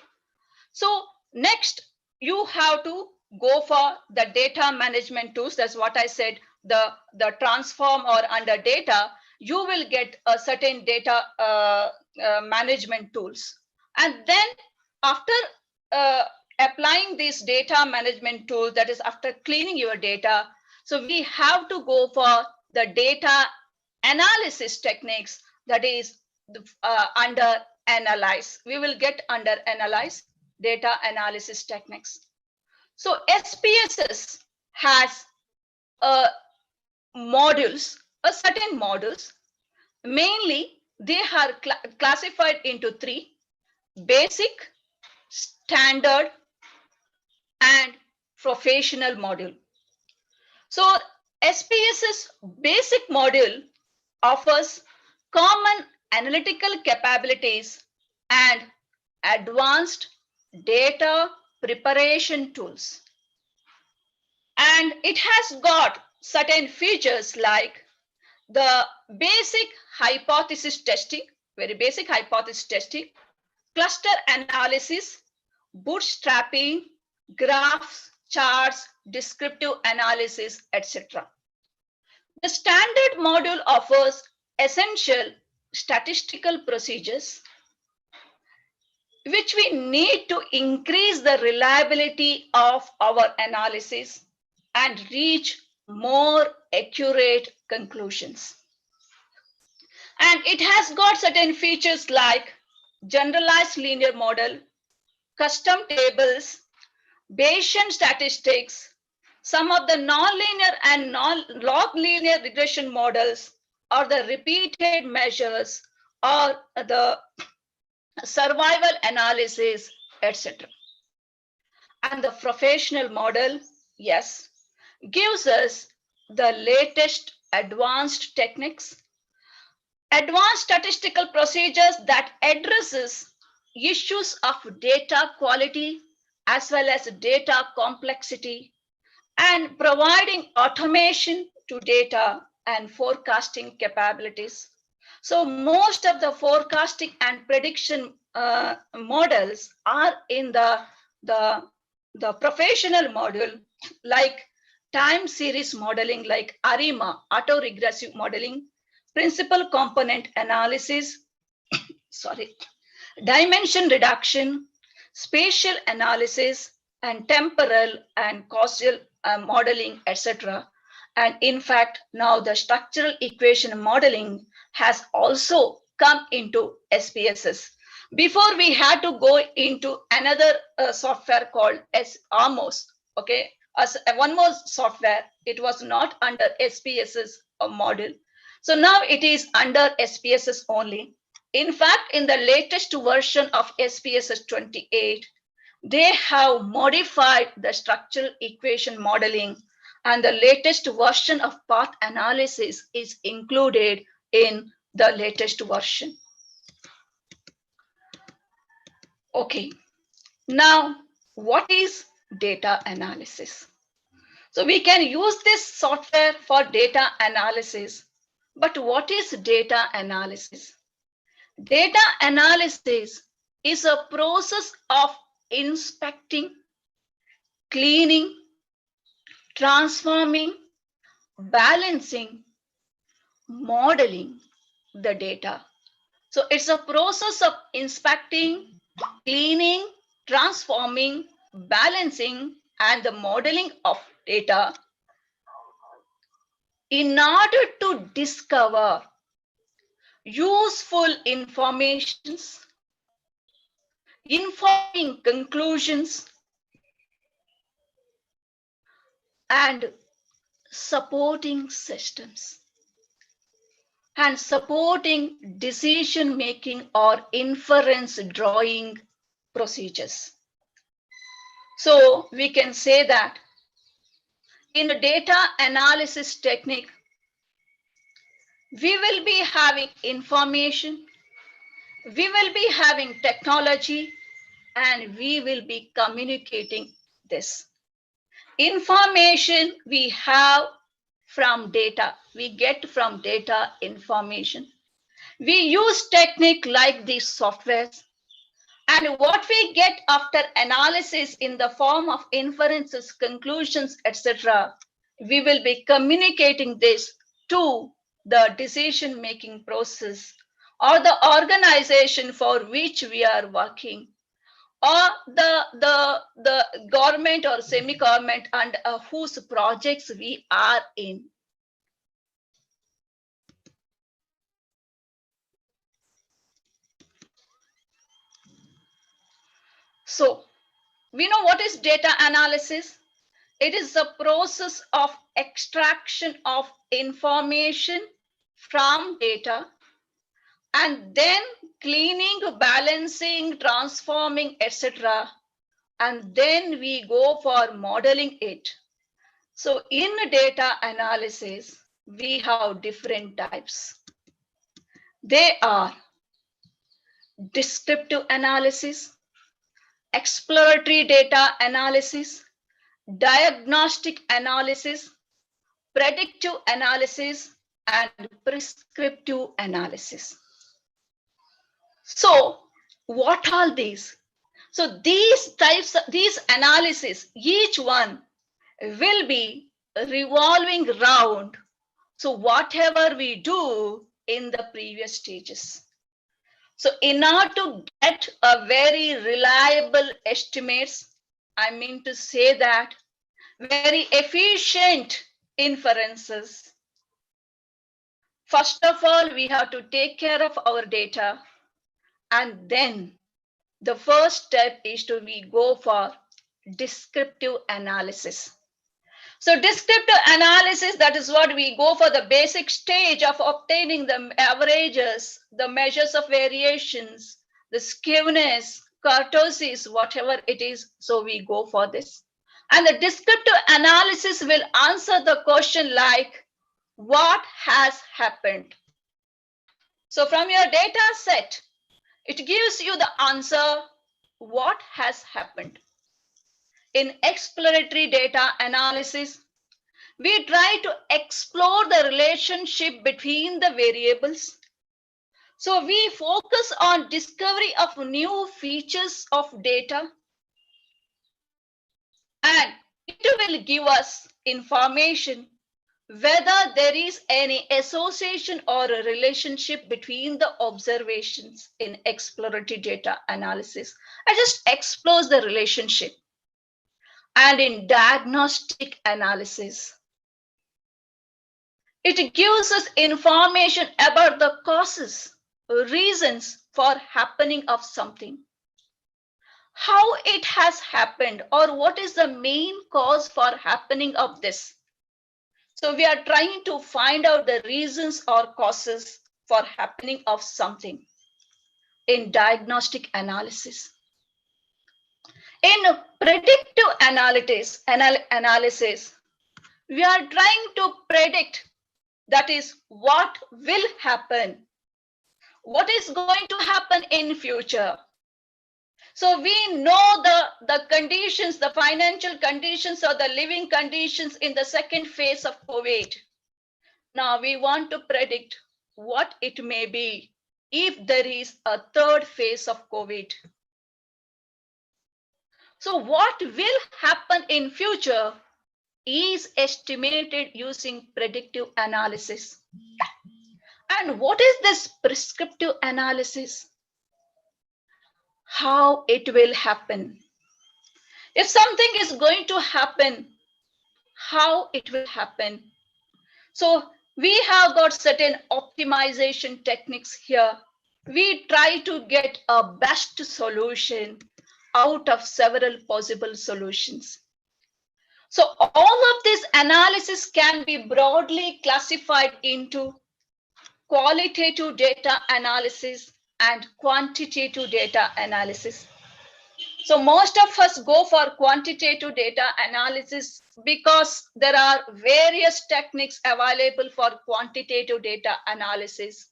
So next you have to go for the data management tools. That's what I said, the transform or under data, you will get a certain data management tools. And then after applying this data management tool, that is after cleaning your data, so we have to go for the data analysis techniques, that is under analyze. We will get under analyze data analysis techniques. So SPSS has modules, certain modules. Mainly, they are classified into three: basic, standard, and professional module. So SPSS basic module offers common analytical capabilities and advanced data preparation tools. And it has got certain features like the basic hypothesis testing, very basic hypothesis testing, cluster analysis, bootstrapping, graphs, charts, descriptive analysis, etc. The standard module offers essential statistical procedures which we need to increase the reliability of our analysis and reach more accurate conclusions. And it has got certain features like generalized linear model, custom tables, Bayesian statistics, some of the nonlinear and log linear regression models, or the repeated measures, or the survival analysis, etc. And the professional model, yes, gives us the latest advanced techniques, advanced statistical procedures that addresses issues of data quality as well as data complexity, and providing automation to data and forecasting capabilities. So most of the forecasting and prediction models are in the professional module, like time series modeling, like ARIMA, autoregressive modeling, principal component analysis, sorry, dimension reduction, spatial analysis, and temporal and causal modeling, etc. And in fact, now the structural equation modeling has also come into SPSS. Before we had to go into another software called AMOS, okay, as one more software, it was not under SPSS module. So now it is under SPSS only. In fact, in the latest version of SPSS 28, they have modified the structural equation modeling, and the latest version of path analysis is included in the latest version. Okay, now what is data analysis? So we can use this software for data analysis, but what is data analysis? Data analysis is a process of inspecting, cleaning, transforming, balancing, modeling the data. So it's a process of inspecting, cleaning, transforming, balancing, and the modeling of data in order to discover useful informations, informing conclusions, and supporting systems, and supporting decision making or inference drawing procedures. So we can say that in a data analysis technique, we will be having information, we will be having technology, and we will be communicating this. Information we have from data, we get from data information. We use technique like these softwares, and what we get after analysis in the form of inferences, conclusions, etc., we will be communicating this to the decision-making process or the organization for which we are working, or the government or semi-government and whose projects we are in. So we know what is data analysis. It is the process of extraction of information from data and then cleaning, balancing, transforming, etc. And then we go for modeling it. So in data analysis, we have different types. They are descriptive analysis, exploratory data analysis, diagnostic analysis, predictive analysis, and prescriptive analysis. So what are these? So these types, these analysis, each one will be revolving around, so whatever we do in the previous stages. So in order to get a very reliable estimates, I mean to say that very efficient inferences, first of all, we have to take care of our data, and then the first step is to we go for descriptive analysis. So descriptive analysis, that is what we go for, the basic stage of obtaining the averages, the measures of variations, the skewness, kurtosis, whatever it is. So we go for this. And the descriptive analysis will answer the question like, what has happened? So from your data set, it gives you the answer, what has happened. In exploratory data analysis, we try to explore the relationship between the variables. So we focus on discovery of new features of data, and it will give us information whether there is any association or a relationship between the observations in exploratory data analysis. I just explore the relationship. And in diagnostic analysis, it gives us information about the causes, reasons for happening of something, how it has happened, or what is the main cause for happening of this. So we are trying to find out the reasons or causes for happening of something in diagnostic analysis. In predictive analysis, we are trying to predict, that is, what will happen, what is going to happen in future. So we know the conditions, the financial conditions or the living conditions in the second phase of COVID. Now we want to predict what it may be if there is a third phase of COVID. So what will happen in future is estimated using predictive analysis. And what is this prescriptive analysis? How it will happen. If something is going to happen, how it will happen. So we have got certain optimization techniques here. we try to get a best solution out of several possible solutions. So all of this analysis can be broadly classified into qualitative data analysis and quantitative data analysis. So most of us go for quantitative data analysis because there are various techniques available for quantitative data analysis.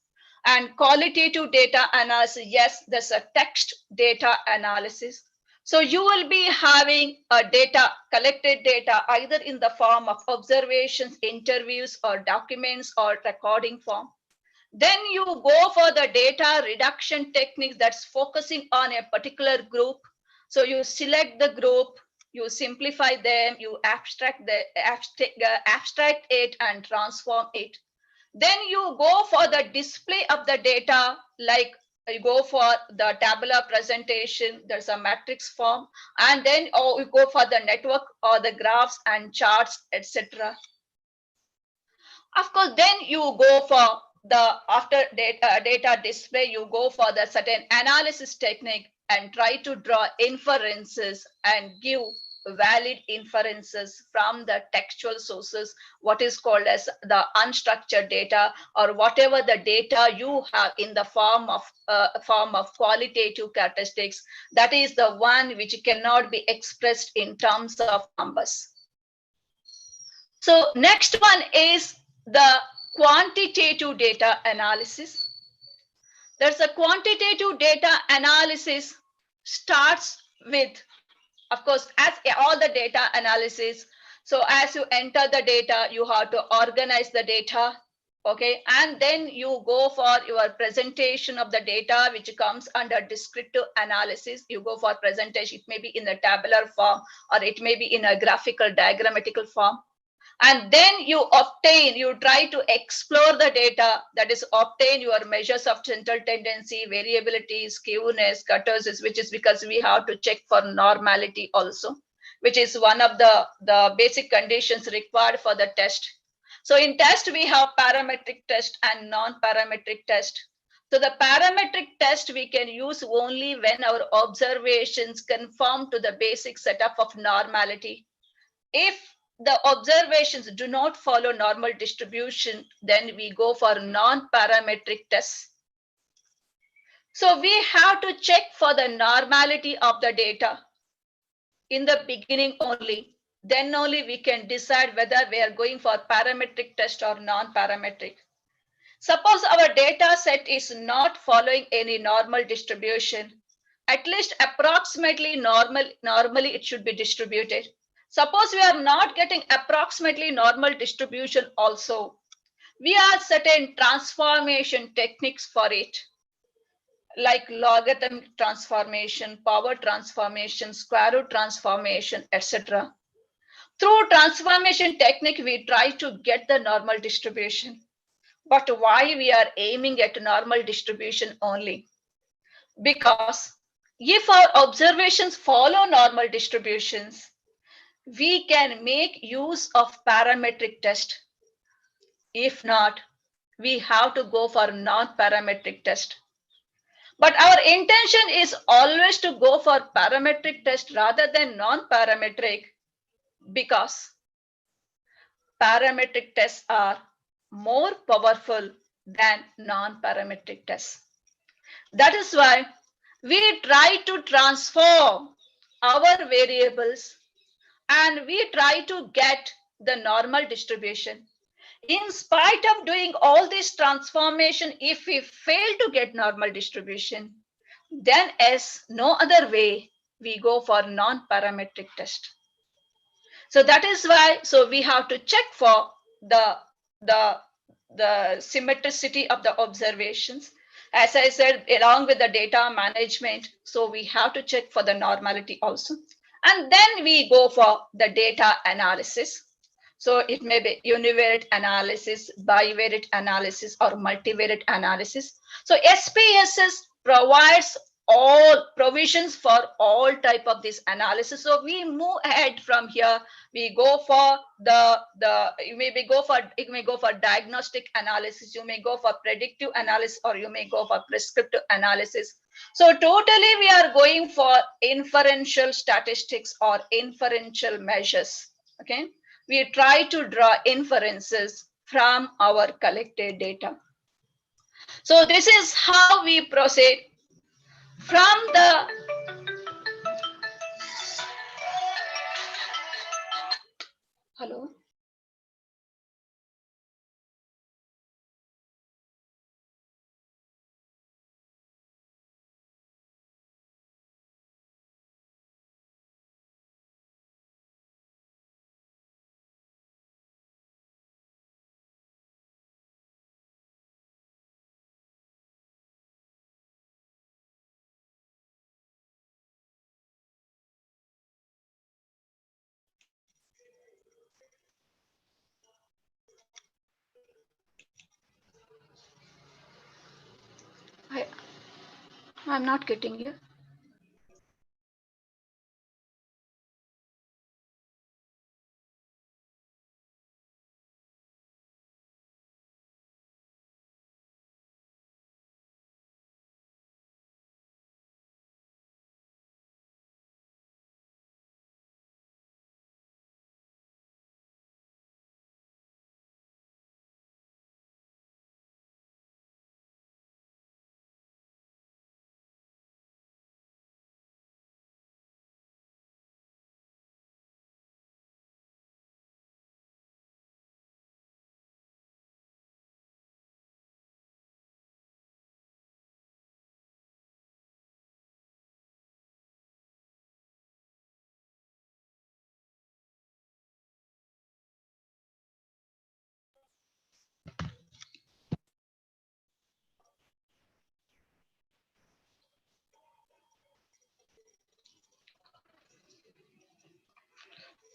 And qualitative data analysis, yes, there's a text data analysis. So you will be having a data, collected data, either in the form of observations, interviews, or documents, or recording form. Then you go for the data reduction techniques that's focusing on a particular group. So you select the group, you simplify them, you abstract it and transform it. Then you go for the display of the data, like you go for the tabular presentation, there's a matrix form, and then you go for the network or the graphs and charts, etc. Of course, then you go for the after data display, you go for the certain analysis technique and try to draw inferences and give valid inferences from the textual sources, what is called as the unstructured data, or whatever the data you have in the form of qualitative characteristics. That is the one which cannot be expressed in terms of numbers. So next one is the quantitative data analysis. There's a quantitative data analysis starts with, of course, as all the data analysis. So as you enter the data, you have to organize the data, okay? And then you go for your presentation of the data, which comes under descriptive analysis. You go for presentation, it may be in the tabular form, or it may be in a graphical diagrammatical form. And then you try to explore the data, that is obtain your measures of central tendency, variability, skewness, kurtosis, which is because we have to check for normality also, which is one of the basic conditions required for the test. So in test, we have parametric test and non-parametric test. So the parametric test we can use only when our observations conform to the basic setup of normality. If the observations do not follow normal distribution, then we go for non-parametric tests. So we have to check for the normality of the data in the beginning only. Then only we can decide whether we are going for parametric test or non-parametric. Suppose our data set is not following any normal distribution, at least approximately normally it should be distributed. Suppose we are not getting approximately normal distribution also, we have certain transformation techniques for it, like logarithmic transformation, power transformation, square root transformation, etc. Through transformation technique, we try to get the normal distribution. But why we are aiming at normal distribution only? Because if our observations follow normal distributions, we can make use of parametric test. If not, we have to go for non-parametric test. But our intention is always to go for parametric test rather than non-parametric, because parametric tests are more powerful than non-parametric tests. That is why we try to transform our variables and we try to get the normal distribution. In spite of doing all this transformation, if we fail to get normal distribution, then as no other way, we go for non-parametric test. So that is why, so we have to check for the symmetricity of the observations. As I said, along with the data management, so we have to check for the normality also. And then we go for the data analysis. So it may be univariate analysis, bivariate analysis, or multivariate analysis. So SPSS provides all provisions for all type of this analysis. So we move ahead from here. We go for you may go for diagnostic analysis, you may go for predictive analysis, or you may go for prescriptive analysis. So totally we are going for inferential statistics or inferential measures. Okay, we try to draw inferences from our collected data. So this is how we proceed from the hello. I'm not getting you.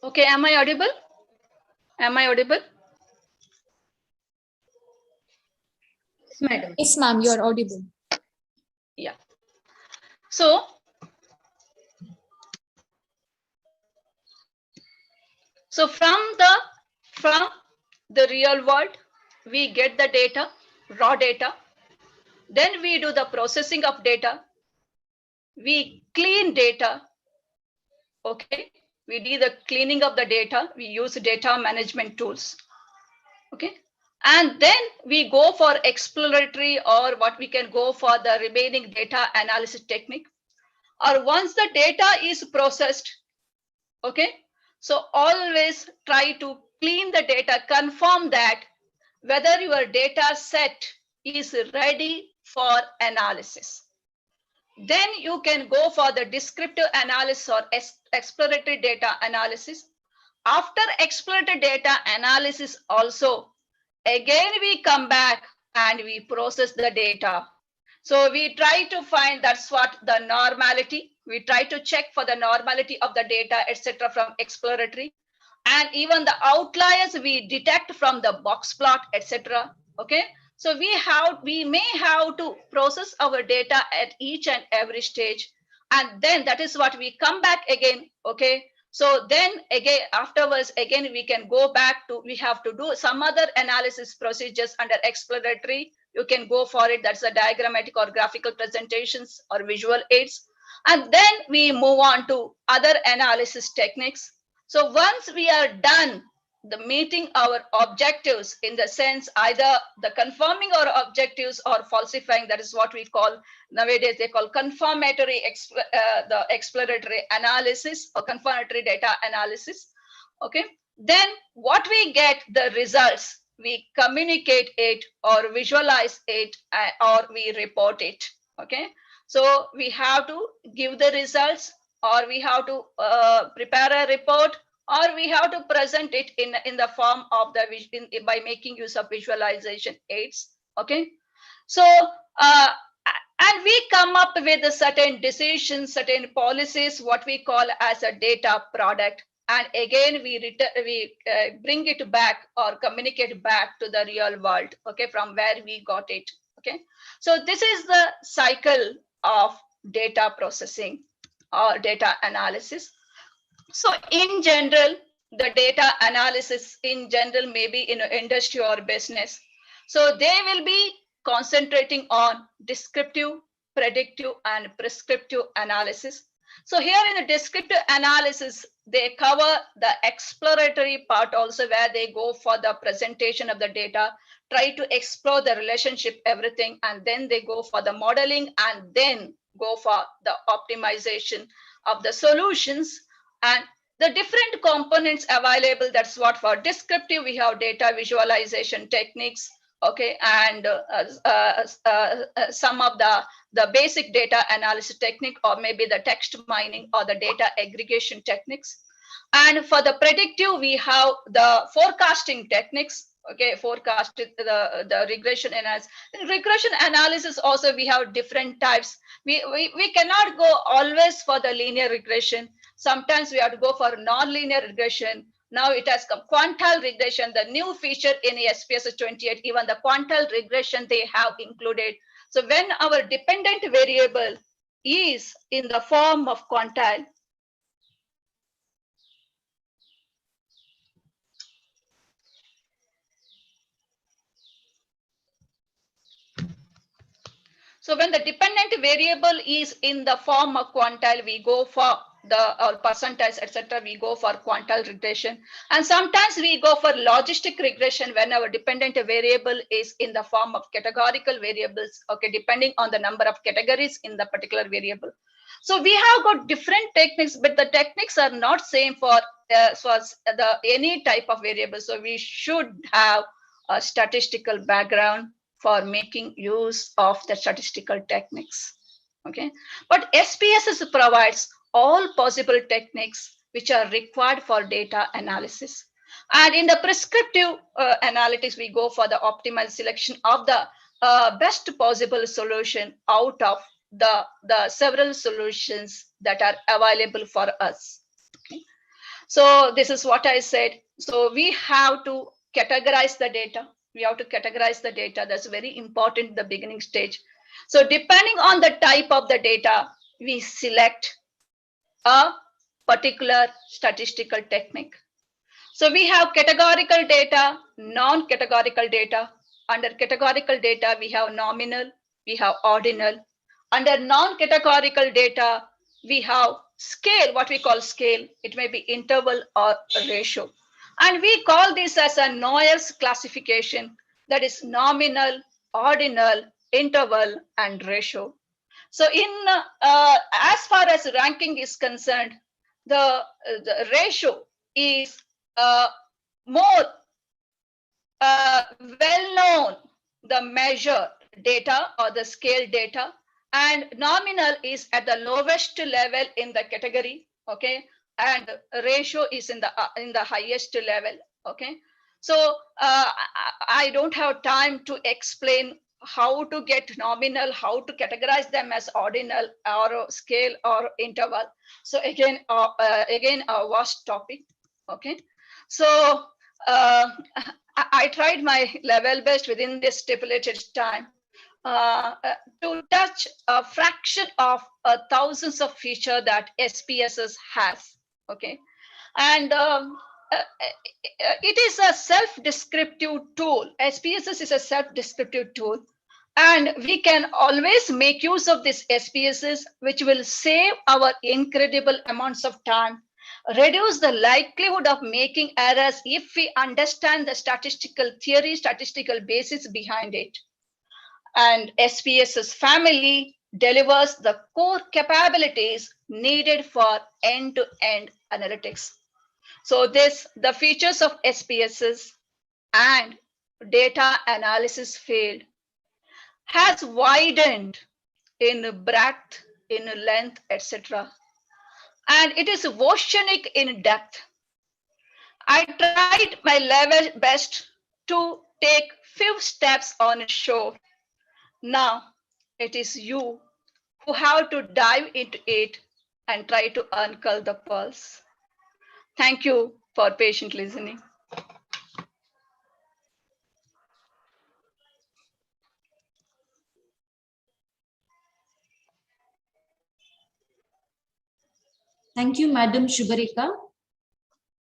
Okay, am I audible? Am I audible? Yes, madam. Yes, ma'am, you are audible. Yeah. So from the real world, we get the data, raw data. Then we do the processing of data. We clean data. Okay. We do the cleaning of the data. We use data management tools. Okay. And then we go for exploratory, or what we can go for the remaining data analysis technique. Or once the data is processed, okay, so always try to clean the data, confirm that whether your data set is ready for analysis. Then you can go for the descriptive analysis or exploratory data analysis. After exploratory data analysis also, again we come back and we process the data. So we try to find, that's what the normality, we try to check for the normality of the data, etc. from exploratory, and even the outliers we detect from the box plot, etc. Okay, so we may have to process our data at each and every stage, and then that is what we come back again. Okay, so then again afterwards again we can go back to, we have to do some other analysis procedures under exploratory. You can go for it, that's a diagrammatic or graphical presentations or visual aids, and then we move on to other analysis techniques. So once we are done the meeting our objectives, in the sense either the confirming our objectives or falsifying, that is what we call nowadays they call confirmatory the exploratory analysis or confirmatory data analysis. Okay, then what we get the results, we communicate it or visualize it or we report it. Okay, so we have to give the results, or we have to prepare a report, or we have to present it in the form of the by making use of visualization aids. Okay, so and we come up with a certain decisions, certain policies, what we call as a data product, and again we bring it back or communicate back to the real world. Okay, from where we got it. Okay, so this is the cycle of data processing or data analysis. So in general, the data analysis in general, maybe in an industry or business. So they will be concentrating on descriptive, predictive, and prescriptive analysis. So here in the descriptive analysis, they cover the exploratory part also, where they go for the presentation of the data, try to explore the relationship, everything, and then they go for the modeling and then go for the optimization of the solutions and the different components available. That's what for descriptive, we have data visualization techniques, okay, and some of the basic data analysis technique, or maybe the text mining or the data aggregation techniques. And for the predictive, we have the forecasting techniques, okay, forecasted the regression analysis. In regression analysis also, we have different types. We cannot go always for the linear regression. Sometimes we have to go for non-linear regression. Now it has come quantile regression, the new feature in SPSS 28, even the quantile regression they have included. So when our dependent variable is in the form of quantile, so when the dependent variable is in the form of quantile, we go for the percentile, etc. We go for quantile regression. And sometimes we go for logistic regression when our dependent variable is in the form of categorical variables, okay, depending on the number of categories in the particular variable. So we have got different techniques, but the techniques are not same for any type of variable. So we should have a statistical background for making use of the statistical techniques, okay? But SPSS provides all possible techniques which are required for data analysis. And in the prescriptive analytics, we go for the optimal selection of the best possible solution out of the several solutions that are available for us, okay? So this is what I said. So we have to categorize the data. We have to categorize the data. That's very important in the beginning stage. So depending on the type of the data, we select a particular statistical technique. So we have categorical data, non-categorical data. Under categorical data, we have nominal, we have ordinal. Under non-categorical data, we have scale, what we call scale. It may be interval or ratio. And we call this as a Noyer's classification, that is nominal, ordinal, interval, and ratio. So in as far as ranking is concerned, the ratio is more well known, the measure data or the scale data, and nominal is at the lowest level in the category, okay, and ratio is in the highest level, okay. So I don't have time to explain how to get nominal, how to categorize them as ordinal or scale or interval. So again a vast topic, okay. So I tried my level best within this stipulated time to touch a fraction of thousands of features that SPSS has, okay. And it is a self-descriptive tool. SPSS is a self-descriptive tool, and we can always make use of this SPSS, which will save our incredible amounts of time, reduce the likelihood of making errors if we understand the statistical theory, statistical basis behind it. And SPSS family delivers the core capabilities needed for end-to-end analytics. So the features of SPSS and data analysis field has widened in breadth, in length, etc. And it is oceanic in depth. I tried my level best to take few steps on shore. Now it is you who have to dive into it and try to uncover the pearls. Thank you for patient listening. Thank you, Madam Shubareka,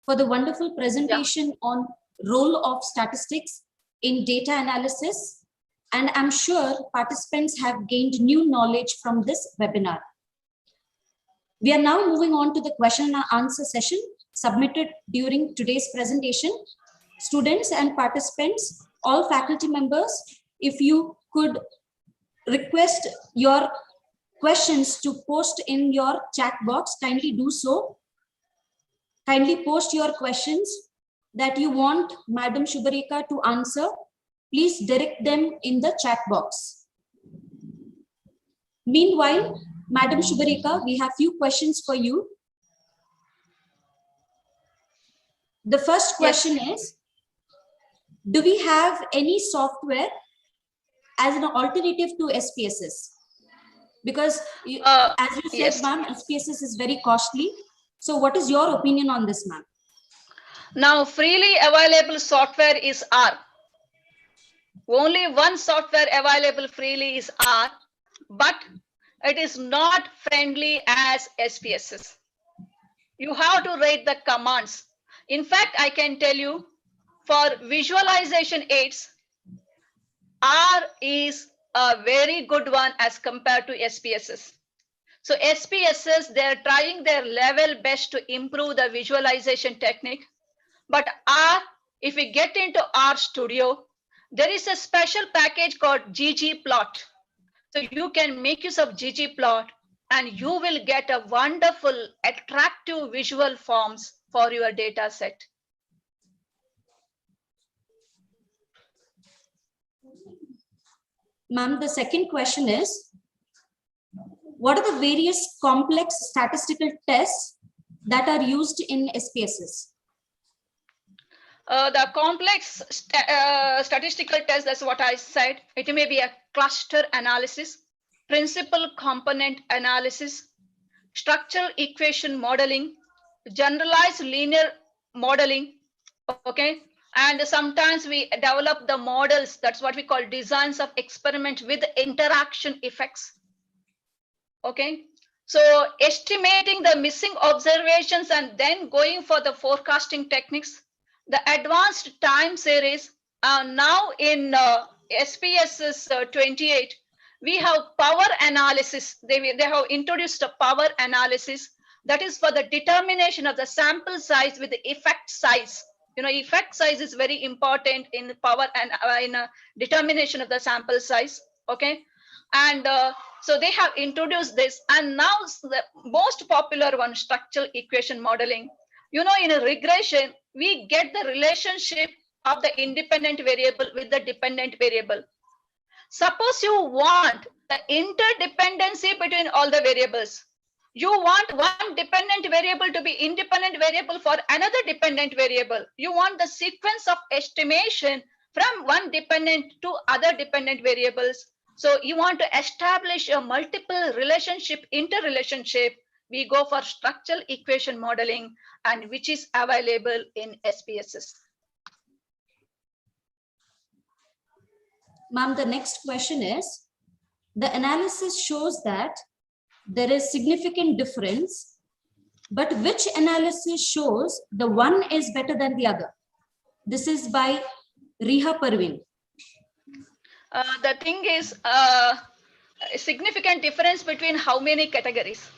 for the wonderful presentation on role of statistics in data analysis. And I'm sure participants have gained new knowledge from this webinar. We are now moving on to the question and answer session submitted during today's presentation. Students and participants, all faculty members, if you could request your questions to post in your chat box, kindly do so. Kindly post your questions that you want Madam Shubareka to answer. Please direct them in the chat box. Meanwhile, Madam Shubareka, we have few questions for you. The first question is, do we have any software as an alternative to SPSS? Because as you said, yes. ma'am, SPSS is very costly. So what is your opinion on this, ma'am? Now, freely available software is R. Only one software available freely is R, but it is not friendly as SPSS. You have to write the commands. In fact, I can tell you, for visualization aids, R is a very good one as compared to SPSS. So SPSS, they're trying their level best to improve the visualization technique. But R, if we get into R Studio, there is a special package called ggplot. So you can make use of ggplot and you will get a wonderful, attractive visual forms for your data set. Ma'am, the second question is, what are the various complex statistical tests that are used in SPSS? The complex statistical test, that's what I said. It may be a cluster analysis, principal component analysis, structural equation modeling, generalized linear modeling, okay? And sometimes we develop the models, that's what we call designs of experiment with interaction effects, okay? So estimating the missing observations and then going for the forecasting techniques. The advanced time series now in SPSS 28, we have power analysis. They have introduced a power analysis that is for the determination of the sample size with the effect size. You know, effect size is very important in power and in determination of the sample size. Okay, and so they have introduced this, and now the most popular one, structural equation modeling. You know, in a regression, we get the relationship of the independent variable with the dependent variable. Suppose you want the interdependency between all the variables. You want one dependent variable to be independent variable for another dependent variable. You want the sequence of estimation from one dependent to other dependent variables. So you want to establish a multiple relationship, interrelationship. We go for structural equation modeling, and which is available in SPSS. Ma'am, the next question is, the analysis shows that there is significant difference, but which analysis shows the one is better than the other? This is by Riha Parveen. The thing is, a significant difference between how many categories?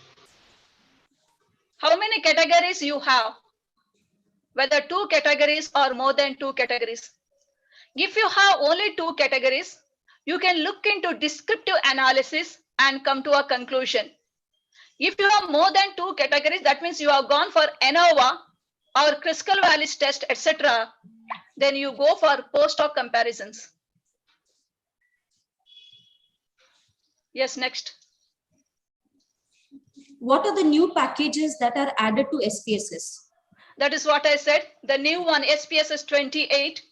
How many categories you have? Whether 2 categories or more than 2 categories. If you have only 2 categories, you can look into descriptive analysis and come to a conclusion. If you have more than 2 categories, that means you have gone for ANOVA or Kruskal-Wallis test, etc. Then you go for post-hoc comparisons. Yes, next. What are the new packages that are added to SPSS? That is what I said. The new one, SPSS 28.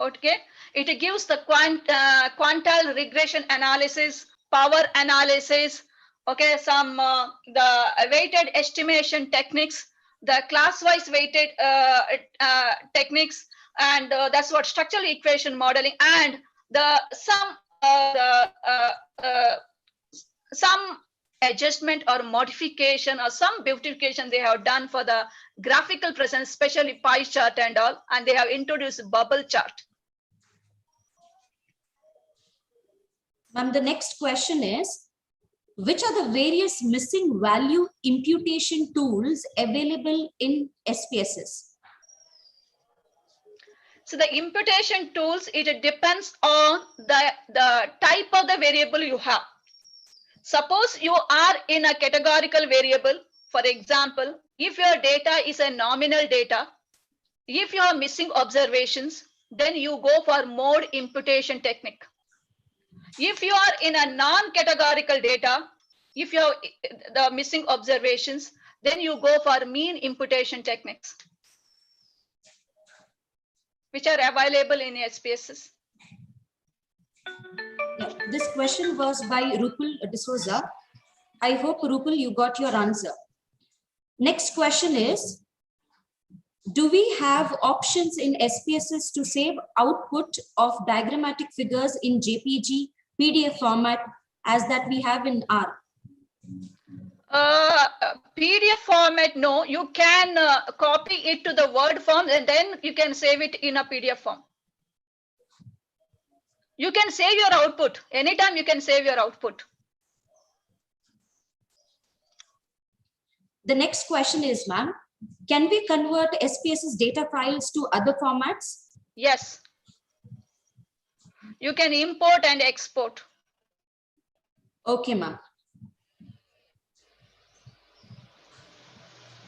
Okay, it gives the quantile regression analysis, power analysis. Okay, some the weighted estimation techniques, the class-wise weighted techniques, and that's what structural equation modeling, and the some adjustment or modification or some beautification they have done for the graphical presence, especially pie chart and all, and they have introduced bubble chart. Ma'am, the next question is, which are the various missing value imputation tools available in SPSS? So the imputation tools, it depends on the type of the variable you have. Suppose you are in a categorical variable. For example, if your data is a nominal data, if you are missing observations, then you go for mode imputation technique. If you are in a non-categorical data, if you have the missing observations, then you go for mean imputation techniques, which are available in SPSS. This question was by Rupal D'Souza. I hope, Rupal, you got your answer. Next question is, do we have options in SPSS to save output of diagrammatic figures in JPG, PDF format as that we have in R? PDF format, no. You can copy it to the Word form and then you can save it in a PDF form. You can save your output. Anytime you can save your output. The next question is, ma'am, can we convert SPSS data files to other formats? Yes. You can import and export. Okay, ma'am.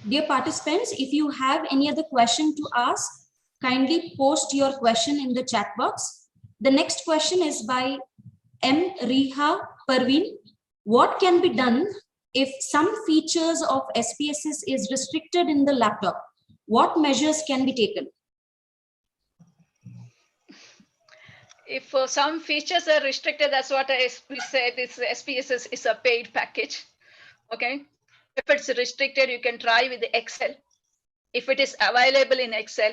Dear participants, if you have any other question to ask, kindly post your question in the chat box. The next question is by M. Riha Parveen. What can be done if some features of SPSS is restricted in the laptop? What measures can be taken? If some features are restricted, that's what we said, this SPSS is a paid package. Okay. If it's restricted, you can try with the Excel. If it is available in Excel,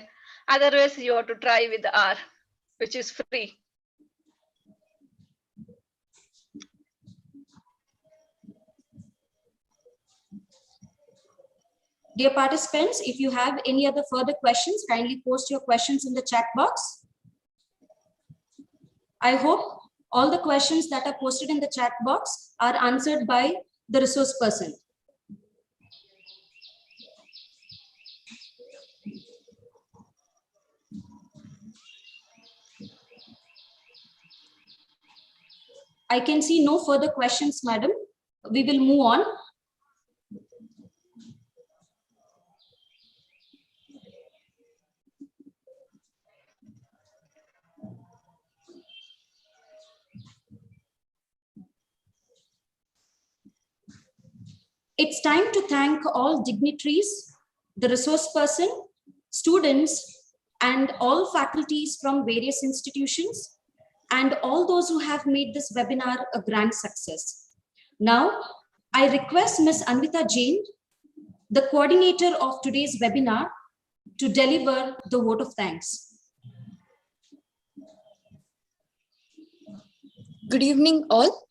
otherwise you have to try with the R, which is free. Dear participants, if you have any other further questions, kindly post your questions in the chat box. I hope all the questions that are posted in the chat box are answered by the resource person. I can see no further questions, madam. We will move on. It's time to thank all dignitaries, the resource person, students, and all faculties from various institutions, and all those who have made this webinar a grand success. Now, I request Ms. Anvita Jain, the coordinator of today's webinar, to deliver the vote of thanks. Good evening, all.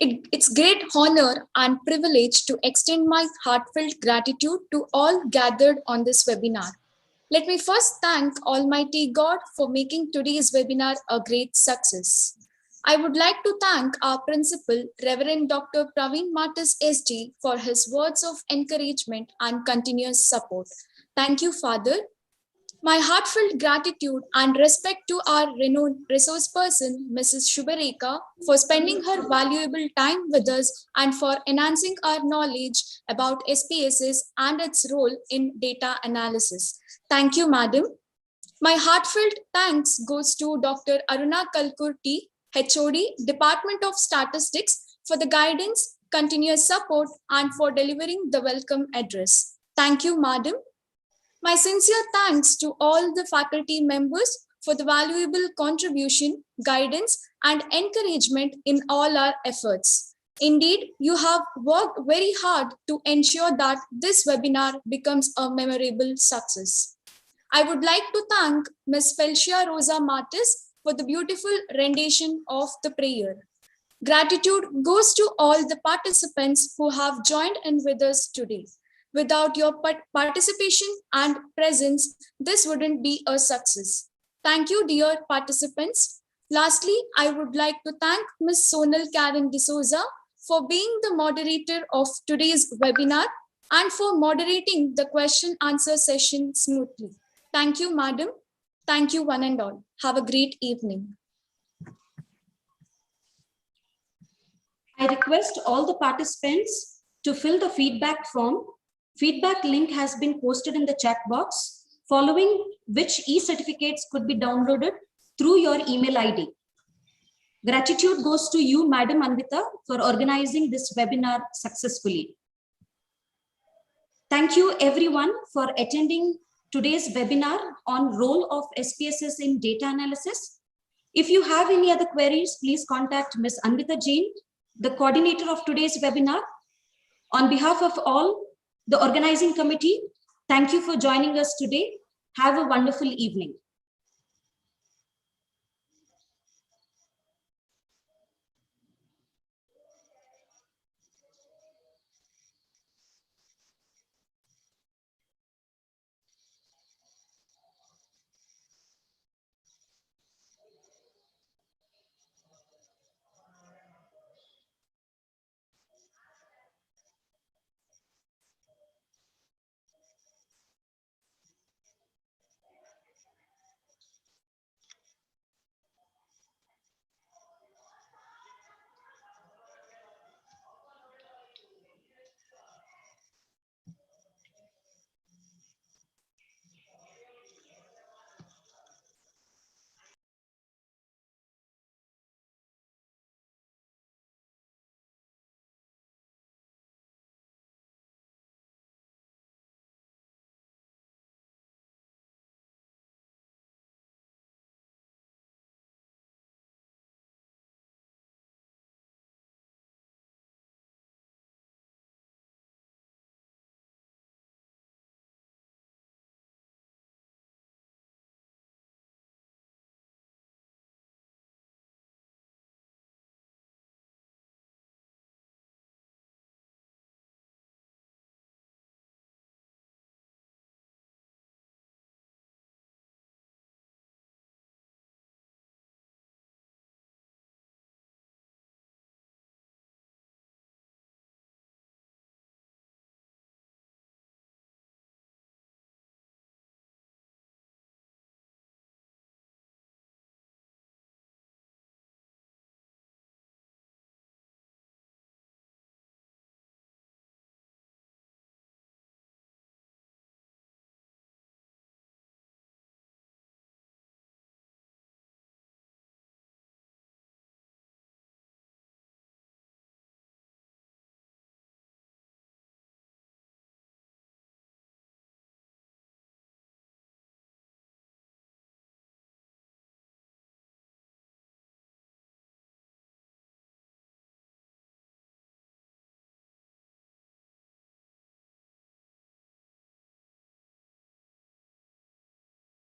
It's great honor and privilege to extend my heartfelt gratitude to all gathered on this webinar. Let me first thank Almighty God for making today's webinar a great success. I would like to thank our principal, Reverend Dr. Praveen Martis SG, for his words of encouragement and continuous support. Thank you, Father. My heartfelt gratitude and respect to our renowned resource person, Mrs. Shubhareka, for spending her valuable time with us and for enhancing our knowledge about SPSS and its role in data analysis. Thank you, Madam. My heartfelt thanks goes to Dr. Aruna Kalkurti, HOD, Department of Statistics, for the guidance, continuous support, and for delivering the welcome address. Thank you, Madam. My sincere thanks to all the faculty members for the valuable contribution, guidance, and encouragement in all our efforts. Indeed, you have worked very hard to ensure that this webinar becomes a memorable success. I would like to thank Ms. Felcia Rosa Martis for the beautiful rendition of the prayer. Gratitude goes to all the participants who have joined in with us today. Without your participation and presence, this wouldn't be a success. Thank you, dear participants. Lastly, I would like to thank Ms. Sonal Karen D'Souza for being the moderator of today's webinar and for moderating the question answer session smoothly. Thank you, madam. Thank you, one and all. Have a great evening. I request all the participants to fill the feedback form. Feedback link has been posted in the chat box, following which e-certificates could be downloaded through your email ID. Gratitude goes to you, Madam Anvita, for organizing this webinar successfully. Thank you everyone for attending today's webinar on role of SPSS in data analysis. If you have any other queries, please contact Ms. Anvita Jain, the coordinator of today's webinar. On behalf of all the organizing committee, thank you for joining us today. Have a wonderful evening.